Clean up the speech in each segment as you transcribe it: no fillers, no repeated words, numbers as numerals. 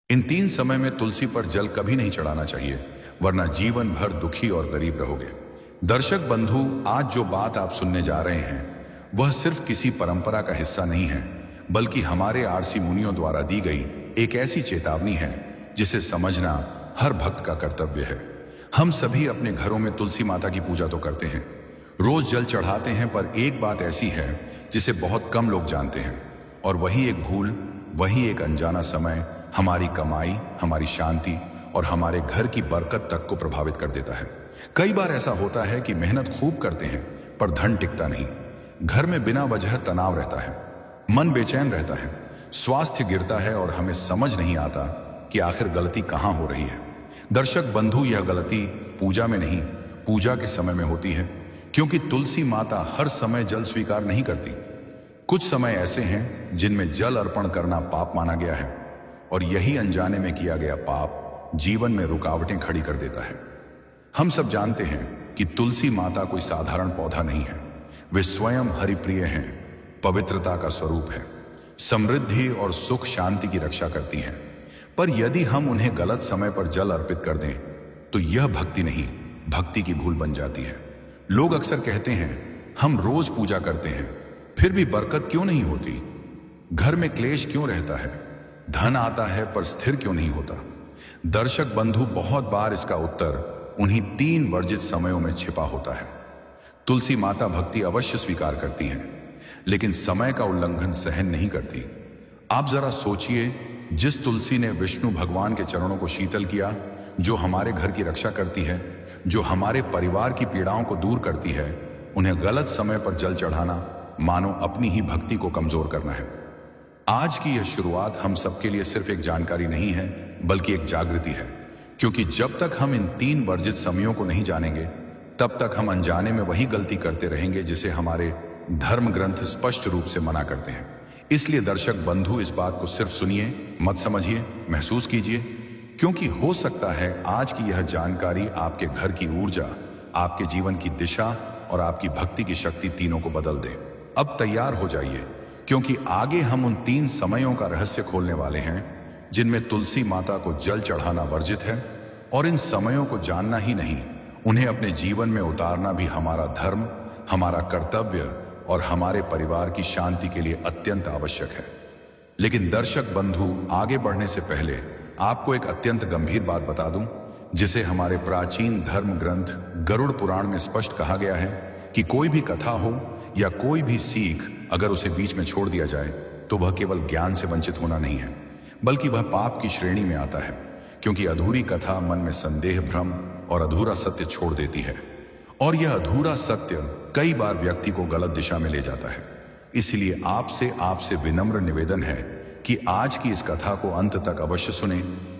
इन 3 समय में तुलसी पर जल कभी नहीं चढ़ाना चाहिए, वरना जीवन भर दुखी और गरीब रहोगे। दर्शक बंधु, आज जो बात आप सुनने जा रहे हैं वह सिर्फ किसी परंपरा का हिस्सा नहीं है, बल्कि हमारे आरसी मुनियों द्वारा दी गई एक ऐसी चेतावनी है जिसे समझना हर भक्त का कर्तव्य है। हम सभी अपने घरों में तुलसी माता की पूजा तो करते हैं, रोज जल चढ़ाते हैं, पर एक बात ऐसी है जिसे बहुत कम लोग जानते हैं, और वही एक भूल, वही एक अनजाना समय हमारी कमाई, हमारी शांति और हमारे घर की बरकत तक को प्रभावित कर देता है। कई बार ऐसा होता है कि मेहनत खूब करते हैं पर धन टिकता नहीं, घर में बिना वजह तनाव रहता है, मन बेचैन रहता है, स्वास्थ्य गिरता है और हमें समझ नहीं आता कि आखिर गलती कहाँ हो रही है। दर्शक बंधु, यह गलती पूजा में नहीं, पूजा के समय में होती है, क्योंकि तुलसी माता हर समय जल स्वीकार नहीं करती। कुछ समय ऐसे हैं जिनमें जल अर्पण करना पाप माना गया है, और यही अनजाने में किया गया पाप जीवन में रुकावटें खड़ी कर देता है। हम सब जानते हैं कि तुलसी माता कोई साधारण पौधा नहीं है, वे स्वयं हरिप्रिय हैं, पवित्रता का स्वरूप है, समृद्धि और सुख शांति की रक्षा करती हैं। पर यदि हम उन्हें गलत समय पर जल अर्पित कर दें तो यह भक्ति नहीं, भक्ति की भूल बन जाती है। लोग अक्सर कहते हैं, हम रोज पूजा करते हैं फिर भी बरकत क्यों नहीं होती, घर में क्लेश क्यों रहता है, धन आता है पर स्थिर क्यों नहीं होता। दर्शक बंधु, बहुत बार इसका उत्तर उन्हीं 3 वर्जित समयों में छिपा होता है। तुलसी माता भक्ति अवश्य स्वीकार करती हैं, लेकिन समय का उल्लंघन सहन नहीं करती। आप जरा सोचिए, जिस तुलसी ने विष्णु भगवान के चरणों को शीतल किया, जो हमारे घर की रक्षा करती है, जो हमारे परिवार की पीड़ाओं को दूर करती है, उन्हें गलत समय पर जल चढ़ाना मानो अपनी ही भक्ति को कमजोर करना है। आज की यह शुरुआत हम सबके लिए सिर्फ एक जानकारी नहीं है, बल्कि एक जागृति है, क्योंकि जब तक हम इन 3 वर्जित समयों को नहीं जानेंगे, तब तक हम अनजाने में वही गलती करते रहेंगे जिसे हमारे धर्म ग्रंथ स्पष्ट रूप से मना करते हैं। इसलिए दर्शक बंधु, इस बात को सिर्फ सुनिए, मत समझिए, महसूस कीजिए, क्योंकि हो सकता है आज की यह जानकारी आपके घर की ऊर्जा, आपके जीवन की दिशा और आपकी भक्ति की शक्ति तीनों को बदल दे। अब तैयार हो जाइए, क्योंकि आगे हम उन 3 समयों का रहस्य खोलने वाले हैं जिनमें तुलसी माता को जल चढ़ाना वर्जित है, और इन समयों को जानना ही नहीं, उन्हें अपने जीवन में उतारना भी हमारा धर्म, हमारा कर्तव्य और हमारे परिवार की शांति के लिए अत्यंत आवश्यक है। लेकिन दर्शक बंधु, आगे बढ़ने से पहले आपको एक अत्यंत गंभीर बात बता दूं, जिसे हमारे प्राचीन धर्म ग्रंथ गरुड़ पुराण में स्पष्ट कहा गया है कि कोई भी कथा हो या कोई भी सीख अगर उसे बीच में छोड़ दिया जाए तो वह केवल ज्ञान से वंचित होना नहीं है, बल्कि वह पाप की श्रेणी में आता है, क्योंकि अधूरी कथा मन में संदेह, भ्रम और अधूरा सत्य छोड़ देती है, और यह अधूरा सत्य कई बार व्यक्ति को गलत दिशा में ले जाता है। इसलिए आपसे विनम्र निवेदन है कि आज की इस कथा को अंत तक अवश्य सुने,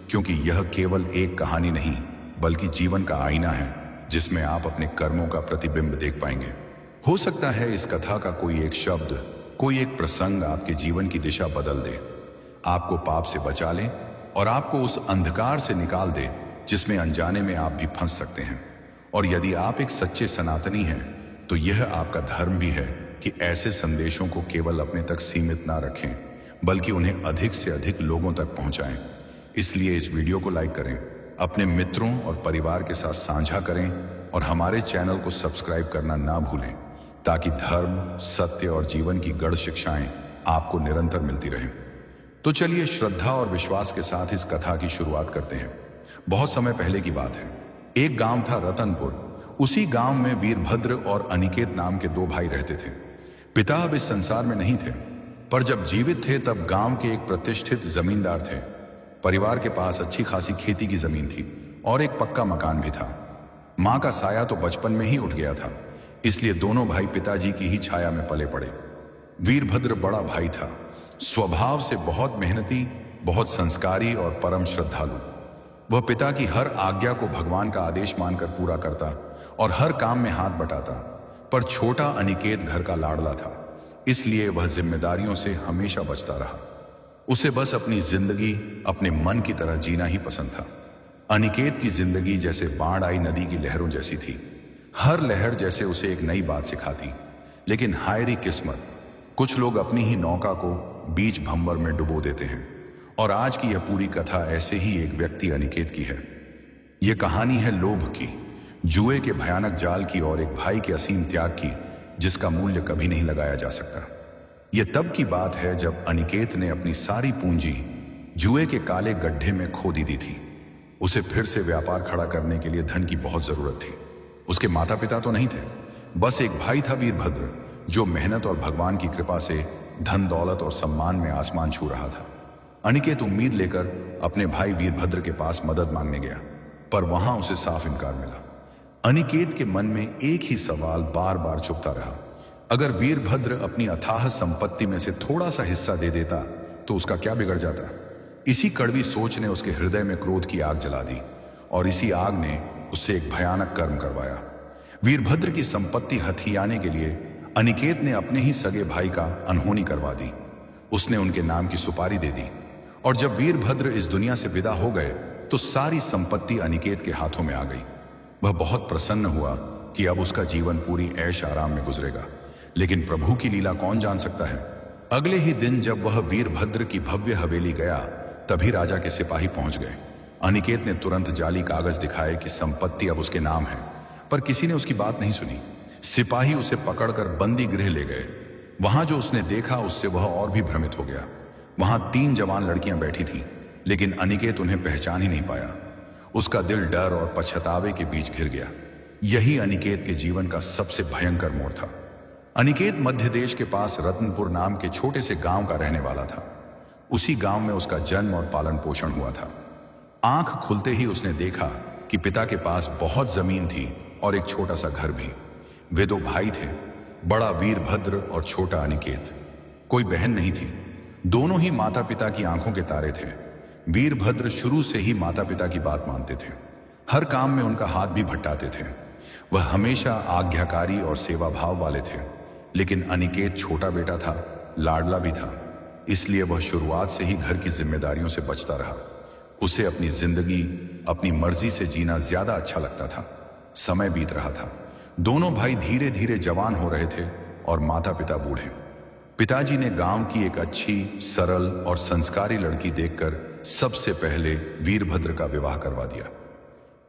क्योंकि यह केवल एक कहानी नहीं, बल्कि जीवन का आईना है जिसमें आप अपने कर्मों का प्रतिबिंब देख पाएंगे। हो सकता है इस कथा का कोई एक शब्द, कोई एक प्रसंग आपके जीवन की दिशा बदल दे, आपको पाप से बचा ले और आपको उस अंधकार से निकाल दे जिसमें अनजाने में आप भी फंस सकते हैं। और यदि आप एक सच्चे सनातनी हैं तो यह आपका धर्म भी है कि ऐसे संदेशों को केवल अपने तक सीमित ना रखें, बल्कि उन्हें अधिक से अधिक लोगों तक पहुंचाएं। इसलिए इस वीडियो को लाइक करें, अपने मित्रों और परिवार के साथ साझा करें और हमारे चैनल को सब्सक्राइब करना ना भूलें, ताकि धर्म, सत्य और जीवन की गढ़ शिक्षाएं आपको निरंतर मिलती रहें। तो चलिए श्रद्धा और विश्वास के साथ इस कथा की शुरुआत करते हैं। बहुत समय पहले की बात है। एक गांव था रतनपुर। उसी गांव में वीरभद्र और अनिकेत नाम के 2 भाई रहते थे। पिता अब इस संसार में नहीं थे, पर जब जीवित थे तब गांव के एक प्रतिष्ठित जमींदार थे। परिवार के पास अच्छी खासी खेती की जमीन थी और एक पक्का मकान भी था। मां का साया तो बचपन में ही उठ गया था, इसलिए दोनों भाई पिताजी की ही छाया में पले पड़े। वीरभद्र बड़ा भाई था, स्वभाव से बहुत मेहनती, बहुत संस्कारी और परम श्रद्धालु। वह पिता की हर आज्ञा को भगवान का आदेश मानकर पूरा करता और हर काम में हाथ बटाता। पर छोटा अनिकेत घर का लाडला था, इसलिए वह जिम्मेदारियों से हमेशा बचता रहा। उसे बस अपनी जिंदगी अपने मन की तरह जीना ही पसंद था। अनिकेत की जिंदगी जैसे बाढ़ आई नदी की लहरों जैसी थी। हर लहर जैसे उसे एक नई बात सिखाती। लेकिन हाय री किस्मत, कुछ लोग अपनी ही नौका को बीच भंवर में डुबो देते हैं और आज की यह पूरी कथा ऐसे ही एक व्यक्ति अनिकेत की है। यह कहानी है लोभ की, जुए के भयानक जाल की और एक भाई के असीम त्याग की जिसका मूल्य कभी नहीं लगाया जा सकता। यह तब की बात है जब अनिकेत ने अपनी सारी पूंजी जुए के काले गड्ढे में खो दी थी। उसे फिर से व्यापार खड़ा करने के लिए धन की बहुत जरूरत थी। उसके माता पिता तो नहीं थे, बस एक भाई था वीरभद्र, जो मेहनत और भगवान की कृपा से धन दौलत और सम्मान में आसमान छू रहा था। अनिकेत उम्मीद लेकर अपने भाई वीरभद्र के पास मदद मांगने गया, पर वहां उसे साफ इनकार मिला। अनिकेत के मन में एक ही सवाल बार बार चुभता रहा, अगर वीरभद्र अपनी अथाह संपत्ति में से थोड़ा सा हिस्सा दे देता तो उसका क्या बिगड़ जाता। इसी कड़वी सोच ने उसके हृदय में क्रोध की आग जला दी और इसी आग ने उससे एक भयानक कर्म करवाया। वीरभद्र की संपत्ति हथियाने के लिए अनिकेत ने अपने ही सगे भाई का अनहोनी करवा दी। उसने उनके नाम की सुपारी दे दी और जब वीरभद्र इस दुनिया से विदा हो गए तो सारी संपत्ति अनिकेत के हाथों में आ गई। वह बहुत प्रसन्न हुआ कि अब उसका जीवन पूरी ऐश आराम में गुजरेगा, लेकिन प्रभु की लीला कौन जान सकता है। अगले ही दिन जब वह वीरभद्र की भव्य हवेली गया, तभी राजा के सिपाही पहुंच गए। अनिकेत ने तुरंत जाली कागज दिखाए कि संपत्ति अब उसके नाम है, पर किसी ने उसकी बात नहीं सुनी। सिपाही उसे पकड़कर बंदी गृह ले गए। वहां जो उसने देखा उससे वह और भी भ्रमित हो गया। वहां 3 जवान लड़कियां बैठी थीं, लेकिन अनिकेत उन्हें पहचान ही नहीं पाया। उसका दिल डर और पछतावे के बीच घिर गया। यही अनिकेत के जीवन का सबसे भयंकर मोड़ था। अनिकेत मध्य देश के पास रत्नपुर नाम के छोटे से गांव का रहने वाला था। उसी गांव में उसका जन्म और पालन पोषण हुआ था। आंख खुलते ही उसने देखा कि पिता के पास बहुत जमीन थी और एक छोटा सा घर भी। वे 2 भाई थे, बड़ा वीरभद्र और छोटा अनिकेत। कोई बहन नहीं थी। दोनों ही माता पिता की आंखों के तारे थे। वीरभद्र शुरू से ही माता पिता की बात मानते थे, हर काम में उनका हाथ भी भट्टाते थे। वह हमेशा आज्ञाकारी और सेवा भाव वाले थे। लेकिन अनिकेत छोटा बेटा था, लाडला भी था, इसलिए वह शुरुआत से ही घर की जिम्मेदारियों से बचता रहा। उसे अपनी जिंदगी अपनी मर्जी से जीना ज्यादा अच्छा लगता था। समय बीत रहा था। दोनों भाई धीरे धीरे जवान हो रहे थे और माता पिता बूढ़े। पिताजी ने गांव की एक अच्छी, सरल और संस्कारी लड़की देखकर सबसे पहले वीरभद्र का विवाह करवा दिया।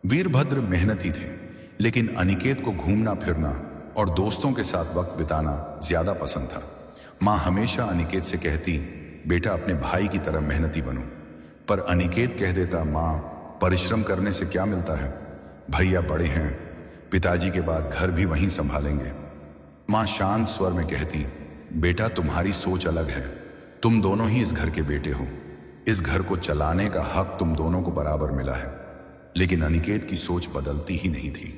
वीरभद्र मेहनती थे, लेकिन अनिकेत को घूमना फिरना और दोस्तों के साथ वक्त बिताना ज्यादा पसंद था। माँ हमेशा अनिकेत से कहती, बेटा अपने भाई की तरह मेहनती बनो, पर अनिकेत कह देता, माँ परिश्रम करने से क्या मिलता है, भैया बड़े हैं, पिताजी के बाद घर भी वहीं संभालेंगे। माँ शांत स्वर में कहती, बेटा तुम्हारी सोच अलग है, तुम दोनों ही इस घर के बेटे हो, इस घर को चलाने का हक तुम दोनों को बराबर मिला है। लेकिन अनिकेत की सोच बदलती ही नहीं थी।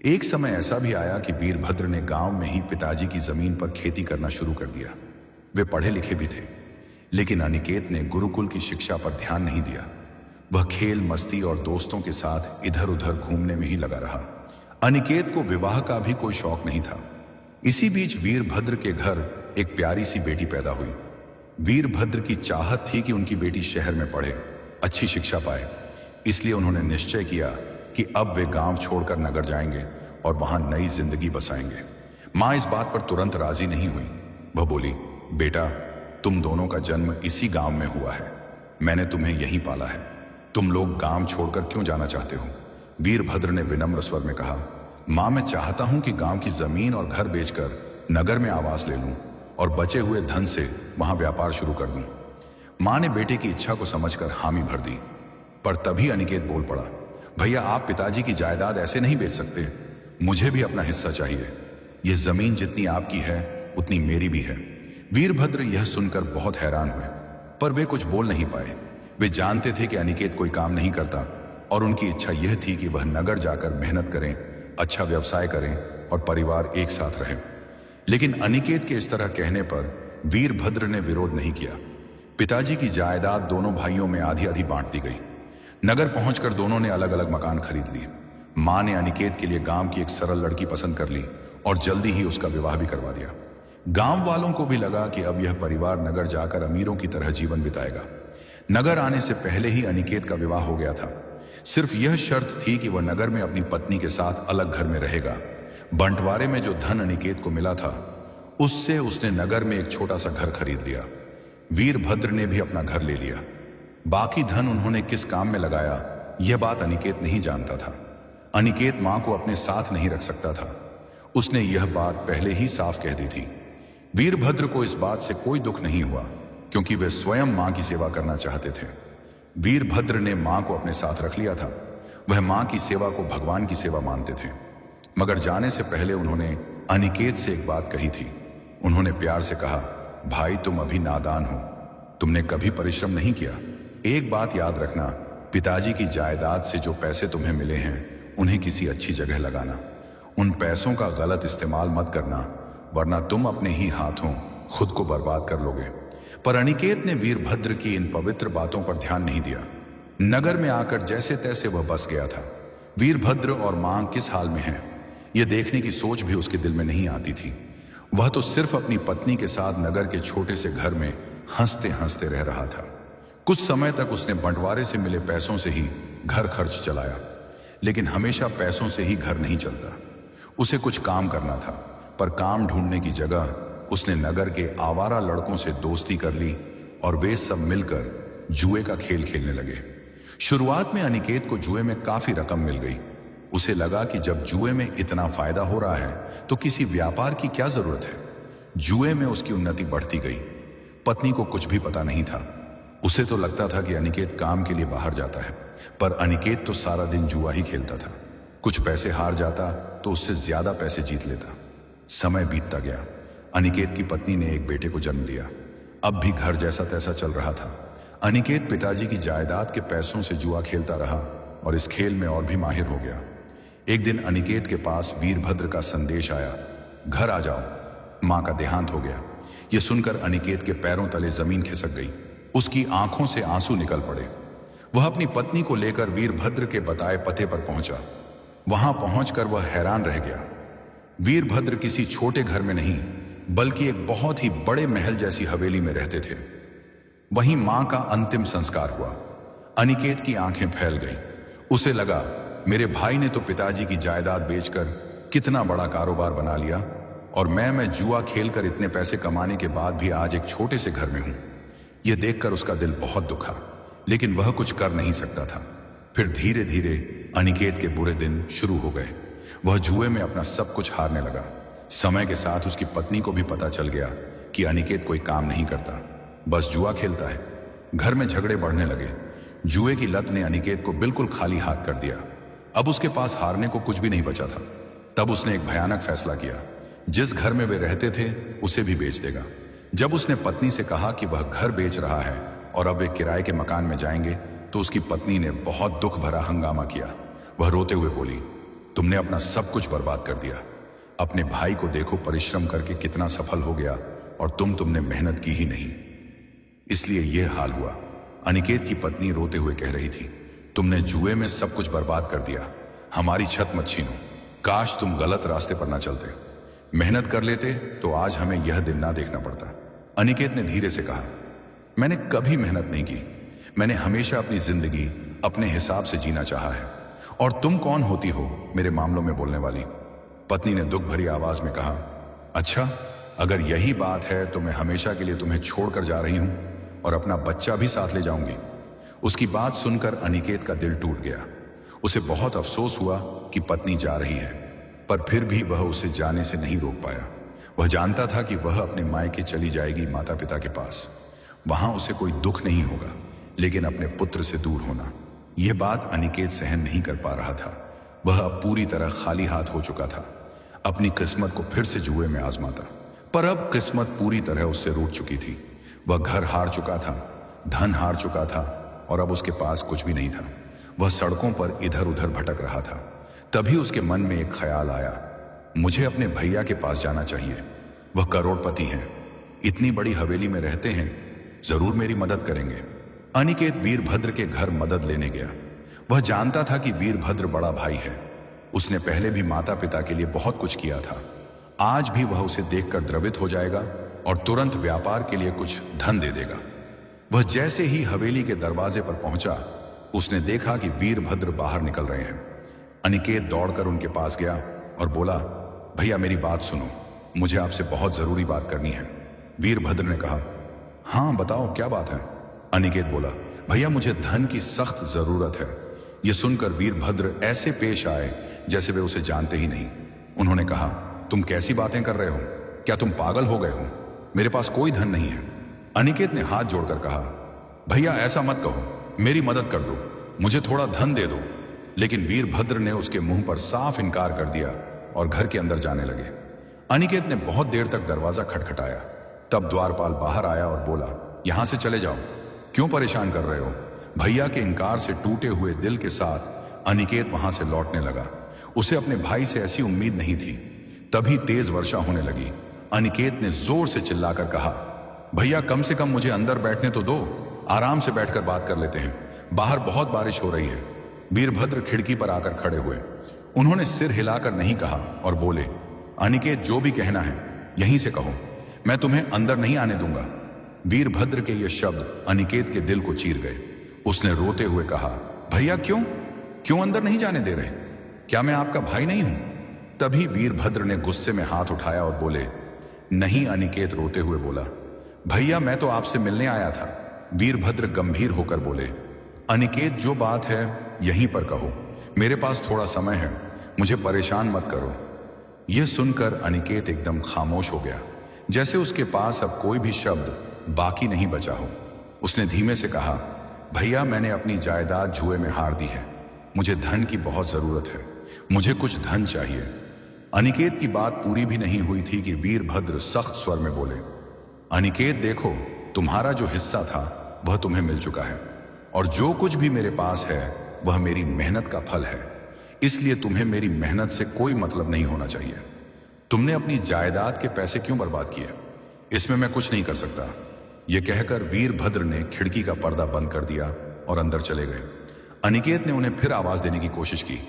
एक समय ऐसा भी आया कि वीरभद्र ने गांव में ही पिताजी की जमीन पर खेती करना शुरू कर दिया। वे पढ़े लिखे भी थे, लेकिन अनिकेत ने गुरुकुल की शिक्षा पर ध्यान नहीं दिया। वह खेल मस्ती और दोस्तों के साथ इधर उधर घूमने में ही लगा रहा। अनिकेत को विवाह का भी कोई शौक नहीं था। इसी बीच वीरभद्र के घर एक प्यारी सी बेटी पैदा हुई। वीरभद्र की चाहत थी कि उनकी बेटी शहर में पढ़े, अच्छी शिक्षा पाए। इसलिए उन्होंने निश्चय किया कि अब वे गांव छोड़कर नगर जाएंगे और वहां नई जिंदगी बसाएंगे। माँ इस बात पर तुरंत राजी नहीं हुई। वह बोली, बेटा तुम दोनों का जन्म इसी गांव में हुआ है, मैंने तुम्हें यहीं पाला है, तुम लोग गांव छोड़कर क्यों जाना चाहते हो। वीरभद्र ने विनम्र स्वर में कहा, माँ मैं चाहता हूं कि गांव की जमीन और घर बेचकर नगर में आवास ले लूं और बचे हुए धन से वहां व्यापार शुरू कर दूं। माँ ने बेटे की इच्छा को समझकर हामी भर दी, पर तभी अनिकेत बोल पड़ा, भैया आप पिताजी की जायदाद ऐसे नहीं बेच सकते, मुझे भी अपना हिस्सा चाहिए। यह जमीन जितनी आपकी है उतनी मेरी भी है। वीरभद्र यह सुनकर बहुत हैरान हुए, पर वे कुछ बोल नहीं पाए। वे जानते थे कि अनिकेत कोई काम नहीं करता और उनकी इच्छा यह थी कि वह नगर जाकर मेहनत करें, अच्छा व्यवसाय करें और परिवार एक साथ रहे। लेकिन अनिकेत के इस तरह कहने पर वीरभद्र ने विरोध नहीं किया। पिताजी की जायदाद दोनों भाइयों में आधी आधी बांट दी गई। नगर पहुंचकर दोनों ने अलग अलग मकान खरीद लिए। मां ने अनिकेत के लिए गांव की एक सरल लड़की पसंद कर ली और जल्दी ही उसका विवाह भी करवा दिया। गांव वालों को भी लगा कि अब यह परिवार नगर जाकर अमीरों की तरह जीवन बिताएगा। नगर आने से पहले ही अनिकेत का विवाह हो गया था। सिर्फ यह शर्त थी कि वह नगर में अपनी पत्नी के साथ अलग घर में रहेगा। बंटवारे में जो धन अनिकेत को मिला था उससे उसने नगर में एक छोटा सा घर खरीद लिया। वीरभद्र ने भी अपना घर ले लिया। बाकी धन उन्होंने किस काम में लगाया, यह बात अनिकेत नहीं जानता था। अनिकेत मां को अपने साथ नहीं रख सकता था। उसने यह बात पहले ही साफ कह दी थी। वीरभद्र को इस बात से कोई दुख नहीं हुआ, क्योंकि वे स्वयं मां की सेवा करना चाहते थे। वीरभद्र ने मां को अपने साथ रख लिया था। वह मां की सेवा को भगवान की सेवा मानते थे। मगर जाने से पहले उन्होंने अनिकेत से एक बात कही थी। उन्होंने प्यार से कहा, भाई तुम अभी नादान हो, तुमने कभी परिश्रम नहीं किया। एक बात याद रखना, पिताजी की जायदाद से जो पैसे तुम्हें मिले हैं उन्हें किसी अच्छी जगह लगाना। उन पैसों का गलत इस्तेमाल मत करना, वरना तुम अपने ही हाथों खुद को बर्बाद कर लोगे। पर अनिकेत ने वीरभद्र की इन पवित्र बातों पर ध्यान नहीं दिया। नगर में आकर जैसे तैसे वह बस गया था। वीरभद्र और मां किस हाल में हैं, यह देखने की सोच भी उसके दिल में नहीं आती थी। वह तो सिर्फ अपनी पत्नी के साथ नगर के छोटे से घर में हंसते हंसते रह रहा था। कुछ समय तक उसने बंटवारे से मिले पैसों से ही घर खर्च चलाया। लेकिन हमेशा पैसों से ही घर नहीं चलता। उसे कुछ काम करना था, पर काम ढूंढने की जगह उसने नगर के आवारा लड़कों से दोस्ती कर ली और वे सब मिलकर जुए का खेल खेलने लगे। शुरुआत में अनिकेत को जुए में काफी रकम मिल गई। उसे लगा कि जब जुए में इतना फायदा हो रहा है तो किसी व्यापार की क्या जरूरत है। जुए में उसकी उन्नति बढ़ती गई। पत्नी को कुछ भी पता नहीं था। उसे तो लगता था कि अनिकेत काम के लिए बाहर जाता है, पर अनिकेत तो सारा दिन जुआ ही खेलता था। कुछ पैसे हार जाता तो उससे ज्यादा पैसे जीत लेता। समय बीतता गया। अनिकेत की पत्नी ने एक बेटे को जन्म दिया। अब भी घर जैसा तैसा चल रहा था। अनिकेत पिताजी की जायदाद के पैसों से जुआ खेलता रहा और इस खेल में और भी माहिर हो गया। एक दिन अनिकेत के पास वीरभद्र का संदेश आया, घर आ जाओ, मां का देहांत हो गया। यह सुनकर अनिकेत के पैरों तले जमीन खिसक गई। उसकी आंखों से आंसू निकल पड़े। वह अपनी पत्नी को लेकर वीरभद्र के बताए पते पर पहुंचा। वहां पहुंचकर वह हैरान रह गया। वीरभद्र किसी छोटे घर में नहीं, बल्कि एक बहुत ही बड़े महल जैसी हवेली में रहते थे। वहीं मां का अंतिम संस्कार हुआ। अनिकेत की आंखें फैल गईं। उसे लगा, मेरे भाई ने तो पिताजी की जायदाद बेचकर कितना बड़ा कारोबार बना लिया, और मैं जुआ खेलकर इतने पैसे कमाने के बाद भी आज एक छोटे से घर में हूं। यह देखकर उसका दिल बहुत दुखा, लेकिन वह कुछ कर नहीं सकता था। फिर धीरे धीरे अनिकेत के बुरे दिन शुरू हो गए। वह जुए में अपना सब कुछ हारने लगा। समय के साथ उसकी पत्नी को भी पता चल गया कि अनिकेत कोई काम नहीं करता, बस जुआ खेलता है। घर में झगड़े बढ़ने लगे। जुए की लत ने अनिकेत को बिल्कुल खाली हाथ कर दिया। अब उसके पास हारने को कुछ भी नहीं बचा था। तब उसने एक भयानक फैसला किया, जिस घर में वे रहते थे उसे भी बेच देगा। जब उसने पत्नी से कहा कि वह घर बेच रहा है और अब वे किराए के मकान में जाएंगे, तो उसकी पत्नी ने बहुत दुख भरा हंगामा किया। वह रोते हुए बोली, तुमने अपना सब कुछ बर्बाद कर दिया। अपने भाई को देखो परिश्रम करके कितना सफल हो गया, और तुमने मेहनत की ही नहीं, इसलिए यह हाल हुआ। अनिकेत की पत्नी रोते हुए कह रही थी, तुमने जुए में सब कुछ बर्बाद कर दिया। हमारी छत मत छीनो। काश तुम गलत रास्ते पर ना चलते, मेहनत कर लेते तो आज हमें यह दिन ना देखना पड़ता। अनिकेत ने धीरे से कहा, मैंने कभी मेहनत नहीं की। मैंने हमेशा अपनी जिंदगी अपने हिसाब से जीना चाहा है, और तुम कौन होती हो मेरे मामलों में बोलने वाली। पत्नी ने दुख भरी आवाज में कहा, अच्छा, अगर यही बात है तो मैं हमेशा के लिए तुम्हें छोड़कर जा रही हूं और अपना बच्चा भी साथ ले जाऊंगी। उसकी बात सुनकर अनिकेत का दिल टूट गया। उसे बहुत अफसोस हुआ कि पत्नी जा रही है, पर फिर भी वह उसे जाने से नहीं रोक पाया। वह जानता था कि वह अपने मायके चली जाएगी, माता पिता के पास। वहां उसे कोई दुख नहीं होगा, लेकिन अपने पुत्र से दूर होना, यह बात अनिकेत सहन नहीं कर पा रहा था। वह अब पूरी तरह खाली हाथ हो चुका था। अपनी किस्मत को फिर से जुए में आजमाता, पर अब किस्मत पूरी तरह उससे रूठ चुकी थी। वह घर हार चुका था, धन हार चुका था, और अब उसके पास कुछ भी नहीं था। वह सड़कों पर इधर उधर भटक रहा था। तभी उसके मन में एक ख्याल आया, मुझे अपने भैया के पास जाना चाहिए। वह करोड़पति हैं, इतनी बड़ी हवेली में रहते हैं, जरूर मेरी मदद करेंगे। अनिकेत वीरभद्र के घर मदद लेने गया। वह जानता था कि वीरभद्र बड़ा भाई है। उसने पहले भी माता पिता के लिए बहुत कुछ किया था। आज भी वह उसे देखकर द्रवित हो जाएगा और तुरंत व्यापार के लिए कुछ धन दे देगा। वह जैसे ही हवेली के दरवाजे पर पहुंचा, उसने देखा कि वीरभद्र बाहर निकल रहे हैं। अनिकेत दौड़कर उनके पास गया और बोला, भैया मेरी बात सुनो, मुझे आपसे बहुत जरूरी बात करनी है। वीरभद्र ने कहा, हाँ बताओ क्या बात है। अनिकेत बोला, भैया मुझे धन की सख्त जरूरत है। यह सुनकर वीरभद्र ऐसे पेश आए जैसे वे उसे जानते ही नहीं। उन्होंने कहा, तुम कैसी बातें कर रहे हो? क्या तुम पागल हो गए हो? मेरे पास कोई धन नहीं है। अनिकेत ने हाथ जोड़कर कहा, भैया ऐसा मत कहो, मेरी मदद कर दो, मुझे थोड़ा धन दे दो। लेकिन वीरभद्र ने उसके मुंह पर साफ इनकार कर दिया और घर के अंदर जाने लगे। अनिकेत ने बहुत देर तक दरवाजा खटखटाया। तब द्वारपाल बाहर आया और बोला, यहां से चले जाओ, क्यों परेशान कर रहे हो? भैया के इनकार से टूटे हुए दिल के साथ अनिकेत वहां से लौटने लगा। उसे अपने भाई से ऐसी उम्मीद नहीं थी। तभी तेज वर्षा होने लगी। अनिकेत ने जोर से चिल्लाकर कहा, भैया कम से कम मुझे अंदर बैठने तो दो, आराम से बैठकर बात कर लेते हैं, बाहर बहुत बारिश हो रही है। वीरभद्र खिड़की पर आकर खड़े हुए। उन्होंने सिर हिलाकर नहीं कहा और बोले, अनिकेत जो भी कहना है यहीं से कहो, मैं तुम्हें अंदर नहीं आने दूंगा। वीरभद्र के ये शब्द अनिकेत के दिल को चीर गए। उसने रोते हुए कहा, भैया क्यों क्यों अंदर नहीं जाने दे रहे? क्या मैं आपका भाई नहीं हूं? तभी वीरभद्र ने गुस्से में हाथ उठाया और बोले, नहीं। अनिकेत रोते हुए बोला, भैया मैं तो आपसे मिलने आया था। वीरभद्र गंभीर होकर बोले, अनिकेत जो बात है यहीं पर कहो, मेरे पास थोड़ा समय है, मुझे परेशान मत करो। यह सुनकर अनिकेत एकदम खामोश हो गया, जैसे उसके पास अब कोई भी शब्द बाकी नहीं बचा हो। उसने धीमे से कहा, भैया मैंने अपनी जायदाद जुए में हार दी है, मुझे धन की बहुत जरूरत है, मुझे कुछ धन चाहिए। अनिकेत की बात पूरी भी नहीं हुई थी कि वीरभद्र सख्त स्वर में बोले, अनिकेत देखो, तुम्हारा जो हिस्सा था वह तुम्हें मिल चुका है, और जो कुछ भी मेरे पास है वह मेरी मेहनत का फल है, इसलिए तुम्हें मेरी मेहनत से कोई मतलब नहीं होना चाहिए। तुमने अपनी जायदाद के पैसे क्यों बर्बाद किए? इसमें मैं कुछ नहीं कर सकता। यह कहकर वीरभद्र ने खिड़की का पर्दा बंद कर दिया और अंदर चले गए। अनिकेत ने उन्हें फिर आवाज देने की कोशिश की,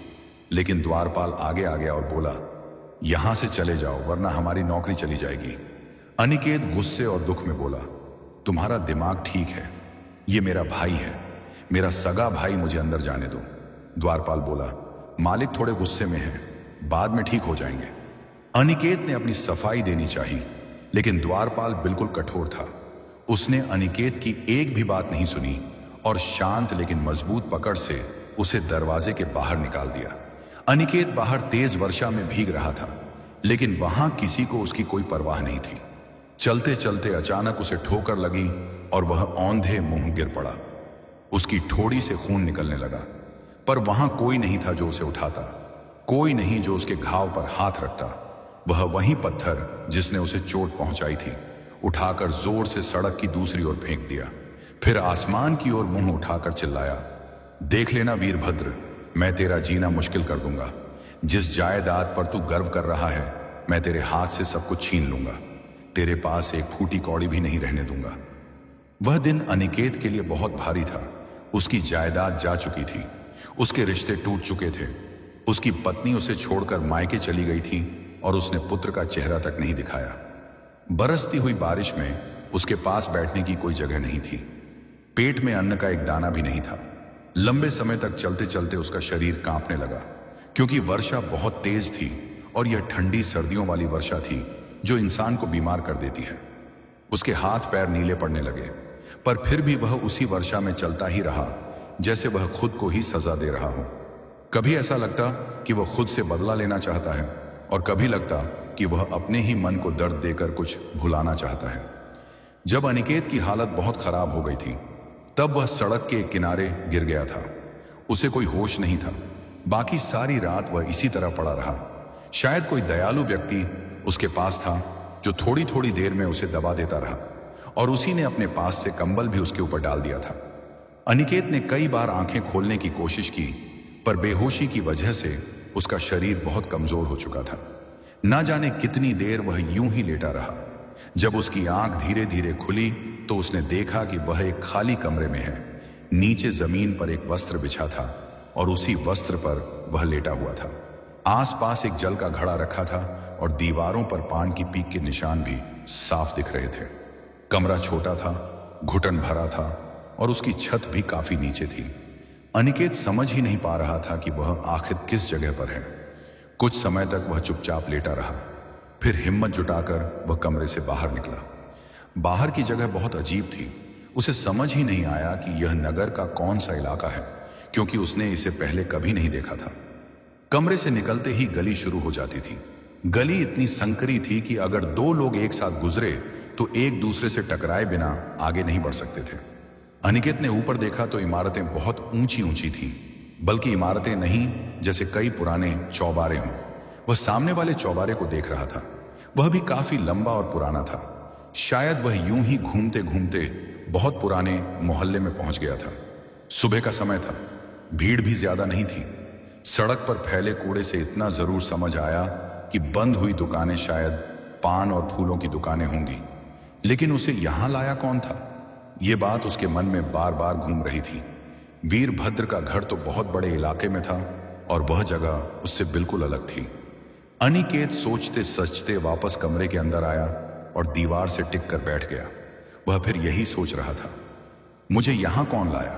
लेकिन द्वारपाल आगे आ गया और बोला, यहां से चले जाओ वरना हमारी नौकरी चली जाएगी। अनिकेत गुस्से और दुख में बोला, तुम्हारा दिमाग ठीक है, ये मेरा भाई है, मेरा सगा भाई, मुझे अंदर जाने दो। द्वारपाल बोला, मालिक थोड़े गुस्से में हैं, बाद में ठीक हो जाएंगे। अनिकेत ने अपनी सफाई देनी चाहिए, लेकिन द्वारपाल बिल्कुल कठोर था। उसने अनिकेत की एक भी बात नहीं सुनी और शांत लेकिन मजबूत पकड़ से उसे दरवाजे के बाहर निकाल दिया। अनिकेत बाहर तेज वर्षा में भीग रहा था, लेकिन वहां किसी को उसकी कोई परवाह नहीं थी। चलते चलते अचानक उसे ठोकर लगी और वह औंधे मुंह गिर पड़ा। उसकी ठोड़ी से खून निकलने लगा, पर वहां कोई नहीं था जो उसे उठाता, कोई नहीं जो उसके घाव पर हाथ रखता। वह वही पत्थर जिसने उसे चोट पहुंचाई थी उठाकर जोर से सड़क की दूसरी ओर फेंक दिया, फिर आसमान की ओर मुंह उठाकर चिल्लाया, देख लेना वीरभद्र, मैं तेरा जीना मुश्किल कर दूंगा। जिस जायदाद पर तू गर्व कर रहा है, मैं तेरे हाथ से सब कुछ छीन लूंगा, तेरे पास एक फूटी कौड़ी भी नहीं रहने दूंगा। वह दिन अनिकेत के लिए बहुत भारी था। उसकी जायदाद जा चुकी थी, उसके रिश्ते टूट चुके थे, उसकी पत्नी उसे छोड़कर मायके चली गई थी और उसने पुत्र का चेहरा तक नहीं दिखाया। बरसती हुई बारिश में उसके पास बैठने की कोई जगह नहीं थी, पेट में अन्न का एक दाना भी नहीं था। लंबे समय तक चलते चलते उसका शरीर कांपने लगा, क्योंकि वर्षा बहुत तेज थी और यह ठंडी सर्दियों वाली वर्षा थी जो इंसान को बीमार कर देती है। उसके हाथ पैर नीले पड़ने लगे, पर फिर भी वह उसी वर्षा में चलता ही रहा जैसे वह खुद को ही सजा दे रहा हो। कभी ऐसा लगता कि वह खुद से बदला लेना चाहता है और कभी लगता कि वह अपने ही मन को दर्द देकर कुछ भुलाना चाहता है। जब अनिकेत की हालत बहुत खराब हो गई थी, तब वह सड़क के किनारे गिर गया था। उसे कोई होश नहीं था। बाकी सारी रात वह इसी तरह पड़ा रहा। शायद कोई दयालु व्यक्ति उसके पास था जो थोड़ी थोड़ी देर में उसे दबा देता रहा, और उसी ने अपने पास से कंबल भी उसके ऊपर डाल दिया था। अनिकेत ने कई बार आंखें खोलने की कोशिश की, पर बेहोशी की वजह से उसका शरीर बहुत कमजोर हो चुका था। ना जाने कितनी देर वह यूं ही लेटा रहा। जब उसकी आंख धीरे धीरे खुली तो उसने देखा कि वह एक खाली कमरे में है। नीचे जमीन पर एक वस्त्र बिछा था और उसी वस्त्र पर वह लेटा हुआ था। आसपास एक जल का घड़ा रखा था और दीवारों पर पान की पीक के निशान भी साफ दिख रहे थे। कमरा छोटा था, घुटन भरा था और उसकी छत भी काफी नीचे थी। अनिकेत समझ ही नहीं पा रहा था कि वह आखिर किस जगह पर है। कुछ समय तक वह चुपचाप लेटा रहा, फिर हिम्मत जुटाकर वह कमरे से बाहर निकला। बाहर की जगह बहुत अजीब थी। उसे समझ ही नहीं आया कि यह नगर का कौन सा इलाका है, क्योंकि उसने इसे पहले कभी नहीं देखा था। कमरे से निकलते ही गली शुरू हो जाती थी। गली इतनी संकरी थी कि अगर दो लोग एक साथ गुजरे तो एक दूसरे से टकराए बिना आगे नहीं बढ़ सकते थे। अनिकेत ने ऊपर देखा तो इमारतें बहुत ऊंची ऊंची थीं, बल्कि इमारतें नहीं, जैसे कई पुराने चौबारे हों। वह सामने वाले चौबारे को देख रहा था। वह भी काफी लंबा और पुराना था। शायद वह यूं ही घूमते घूमते बहुत पुराने मोहल्ले में पहुंच गया था। सुबह का समय था, भीड़ भी ज्यादा नहीं थी। सड़क पर फैले कूड़े से इतना जरूर समझ आया कि बंद हुई दुकानें शायद पान और फूलों की दुकानें होंगी। लेकिन उसे यहां लाया कौन था? यह बात उसके मन में बार बार घूम रही थी। वीरभद्र का घर तो बहुत बड़े इलाके में था और वह जगह उससे बिल्कुल अलग थी। अनिकेत सोचते सचते वापस कमरे के अंदर आया और दीवार से टिक कर बैठ गया। वह फिर यही सोच रहा था, मुझे यहां कौन लाया?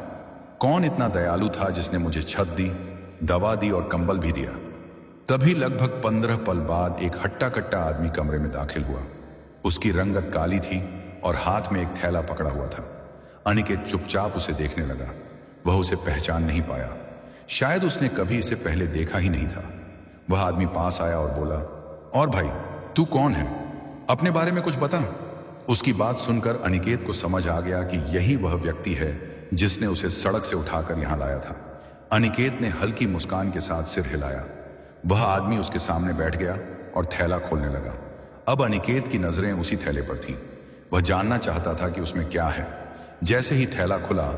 कौन इतना दयालु था जिसने मुझे छत दी, दवा दी और कंबल भी दिया? तभी लगभग 15 पल बाद एक हट्टा कट्टा आदमी कमरे में दाखिल हुआ। उसकी रंगत काली थी और हाथ में एक थैला पकड़ा हुआ था। अनिकेत चुपचाप उसे देखने लगा। वह उसे पहचान नहीं पाया। शायद उसने कभी इसे पहले देखा ही नहीं था। वह आदमी पास आया और बोला, और भाई, तू कौन है? अपने बारे में कुछ बता। उसकी बात सुनकर अनिकेत को समझ आ गया कि यही वह व्यक्ति है जिसने उसे सड़क से उठाकर यहां लाया था। अनिकेत ने हल्की मुस्कान के साथ सिर हिलाया। वह आदमी उसके सामने बैठ गया और थैला खोलने लगा। अब अनिकेत की नजरें उसी थैले पर थीं। वह जानना चाहता था कि उसमें क्या है। जैसे ही थैला खुला,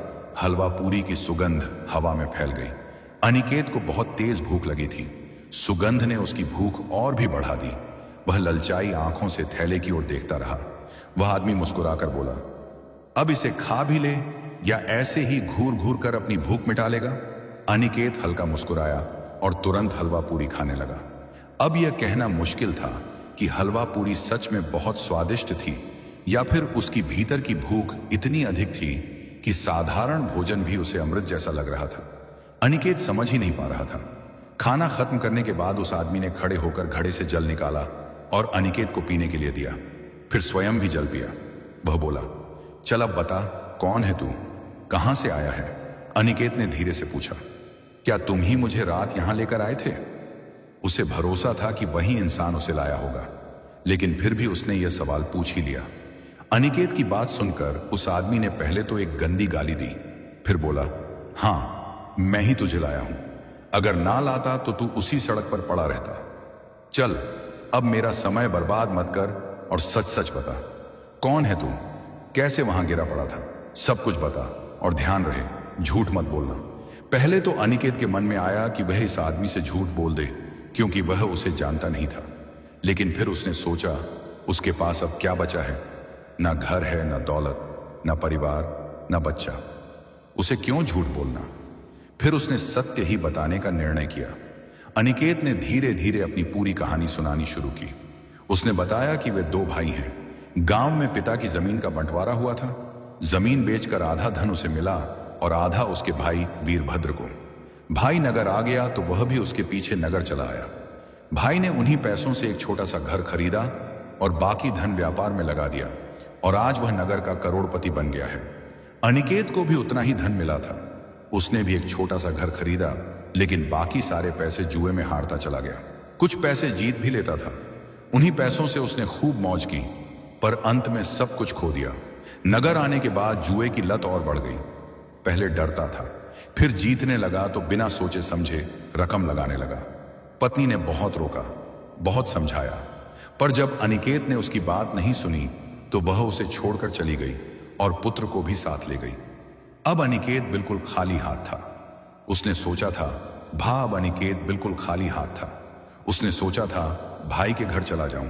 हलवा पूरी की सुगंध हवा में फैल गई। अनिकेत को बहुत तेज भूख लगी थी। सुगंध ने उसकी भूख और भी बढ़ा दी। वह ललचाई आंखों से थैले की ओर देखता रहा। वह आदमी मुस्कुराकर बोला, अब इसे खा भी ले या ऐसे ही घूर घूर कर अपनी भूख मिटा लेगा? अनिकेत हल्का मुस्कुराया और तुरंत हलवा पूरी खाने लगा। अब यह कहना मुश्किल था कि हलवा पूरी सच में बहुत स्वादिष्ट थी या फिर उसकी भीतर की भूख इतनी अधिक थी कि साधारण भोजन भी उसे अमृत जैसा लग रहा था। अनिकेत समझ ही नहीं पा रहा था। खाना खत्म करने के बाद उस आदमी ने खड़े होकर घड़े से जल निकाला और अनिकेत को पीने के लिए दिया। फिर स्वयं भी जल पिया। वह बोला, चल अब बता, कौन है तू? कहां से आया है? अनिकेत ने धीरे से पूछा, क्या तुम ही मुझे रात यहां लेकर आए थे? उसे भरोसा था कि वही इंसान उसे लाया होगा, लेकिन फिर भी उसने यह सवाल पूछ ही लिया। अनिकेत की बात सुनकर उस आदमी ने पहले तो एक गंदी गाली दी, फिर बोला, हां, मैं ही तुझे लाया हूं। अगर ना लाता तो तू उसी सड़क पर पड़ा रहता। चल, अब मेरा समय बर्बाद मत कर और सच सच बता, कौन है तू? कैसे वहां गिरा पड़ा था? सब कुछ बता और ध्यान रहे, झूठ मत बोलना। पहले तो अनिकेत के मन में आया कि वह इस आदमी से झूठ बोल दे, क्योंकि वह उसे जानता नहीं था। लेकिन फिर उसने सोचा, उसके पास अब क्या बचा है? ना घर है, ना दौलत, ना परिवार, ना बच्चा। उसे क्यों झूठ बोलना? फिर उसने सत्य ही बताने का निर्णय किया। अनिकेत ने धीरे धीरे अपनी पूरी कहानी सुनानी शुरू की। उसने बताया कि वे दो भाई हैं। गांव में पिता की जमीन का बंटवारा हुआ था। जमीन बेचकर आधा धन उसे मिला और आधा उसके भाई वीरभद्र को। भाई नगर आ गया तो वह भी उसके पीछे नगर चला आया। भाई ने उन्हीं पैसों से एक छोटा सा घर खरीदा और बाकी धन व्यापार में लगा दिया और आज वह नगर का करोड़पति बन गया है। अनिकेत को भी उतना ही धन मिला था। उसने भी एक छोटा सा घर खरीदा, लेकिन बाकी सारे पैसे जुए में हारता चला गया। कुछ पैसे जीत भी लेता था। उन्हीं पैसों से उसने खूब मौज की, पर अंत में सब कुछ खो दिया। नगर आने के बाद जुए की लत और बढ़ गई। पहले डरता था, फिर जीतने लगा तो बिना सोचे समझे रकम लगाने लगा। पत्नी ने बहुत रोका, बहुत समझाया, पर जब अनिकेत ने उसकी बात नहीं सुनी तो वह उसे छोड़कर चली गई और पुत्र को भी साथ ले गई। अब अनिकेत बिल्कुल खाली हाथ था। उसने सोचा था, अब अनिकेत बिल्कुल खाली हाथ था। उसने सोचा था, भाई के घर चला जाऊं,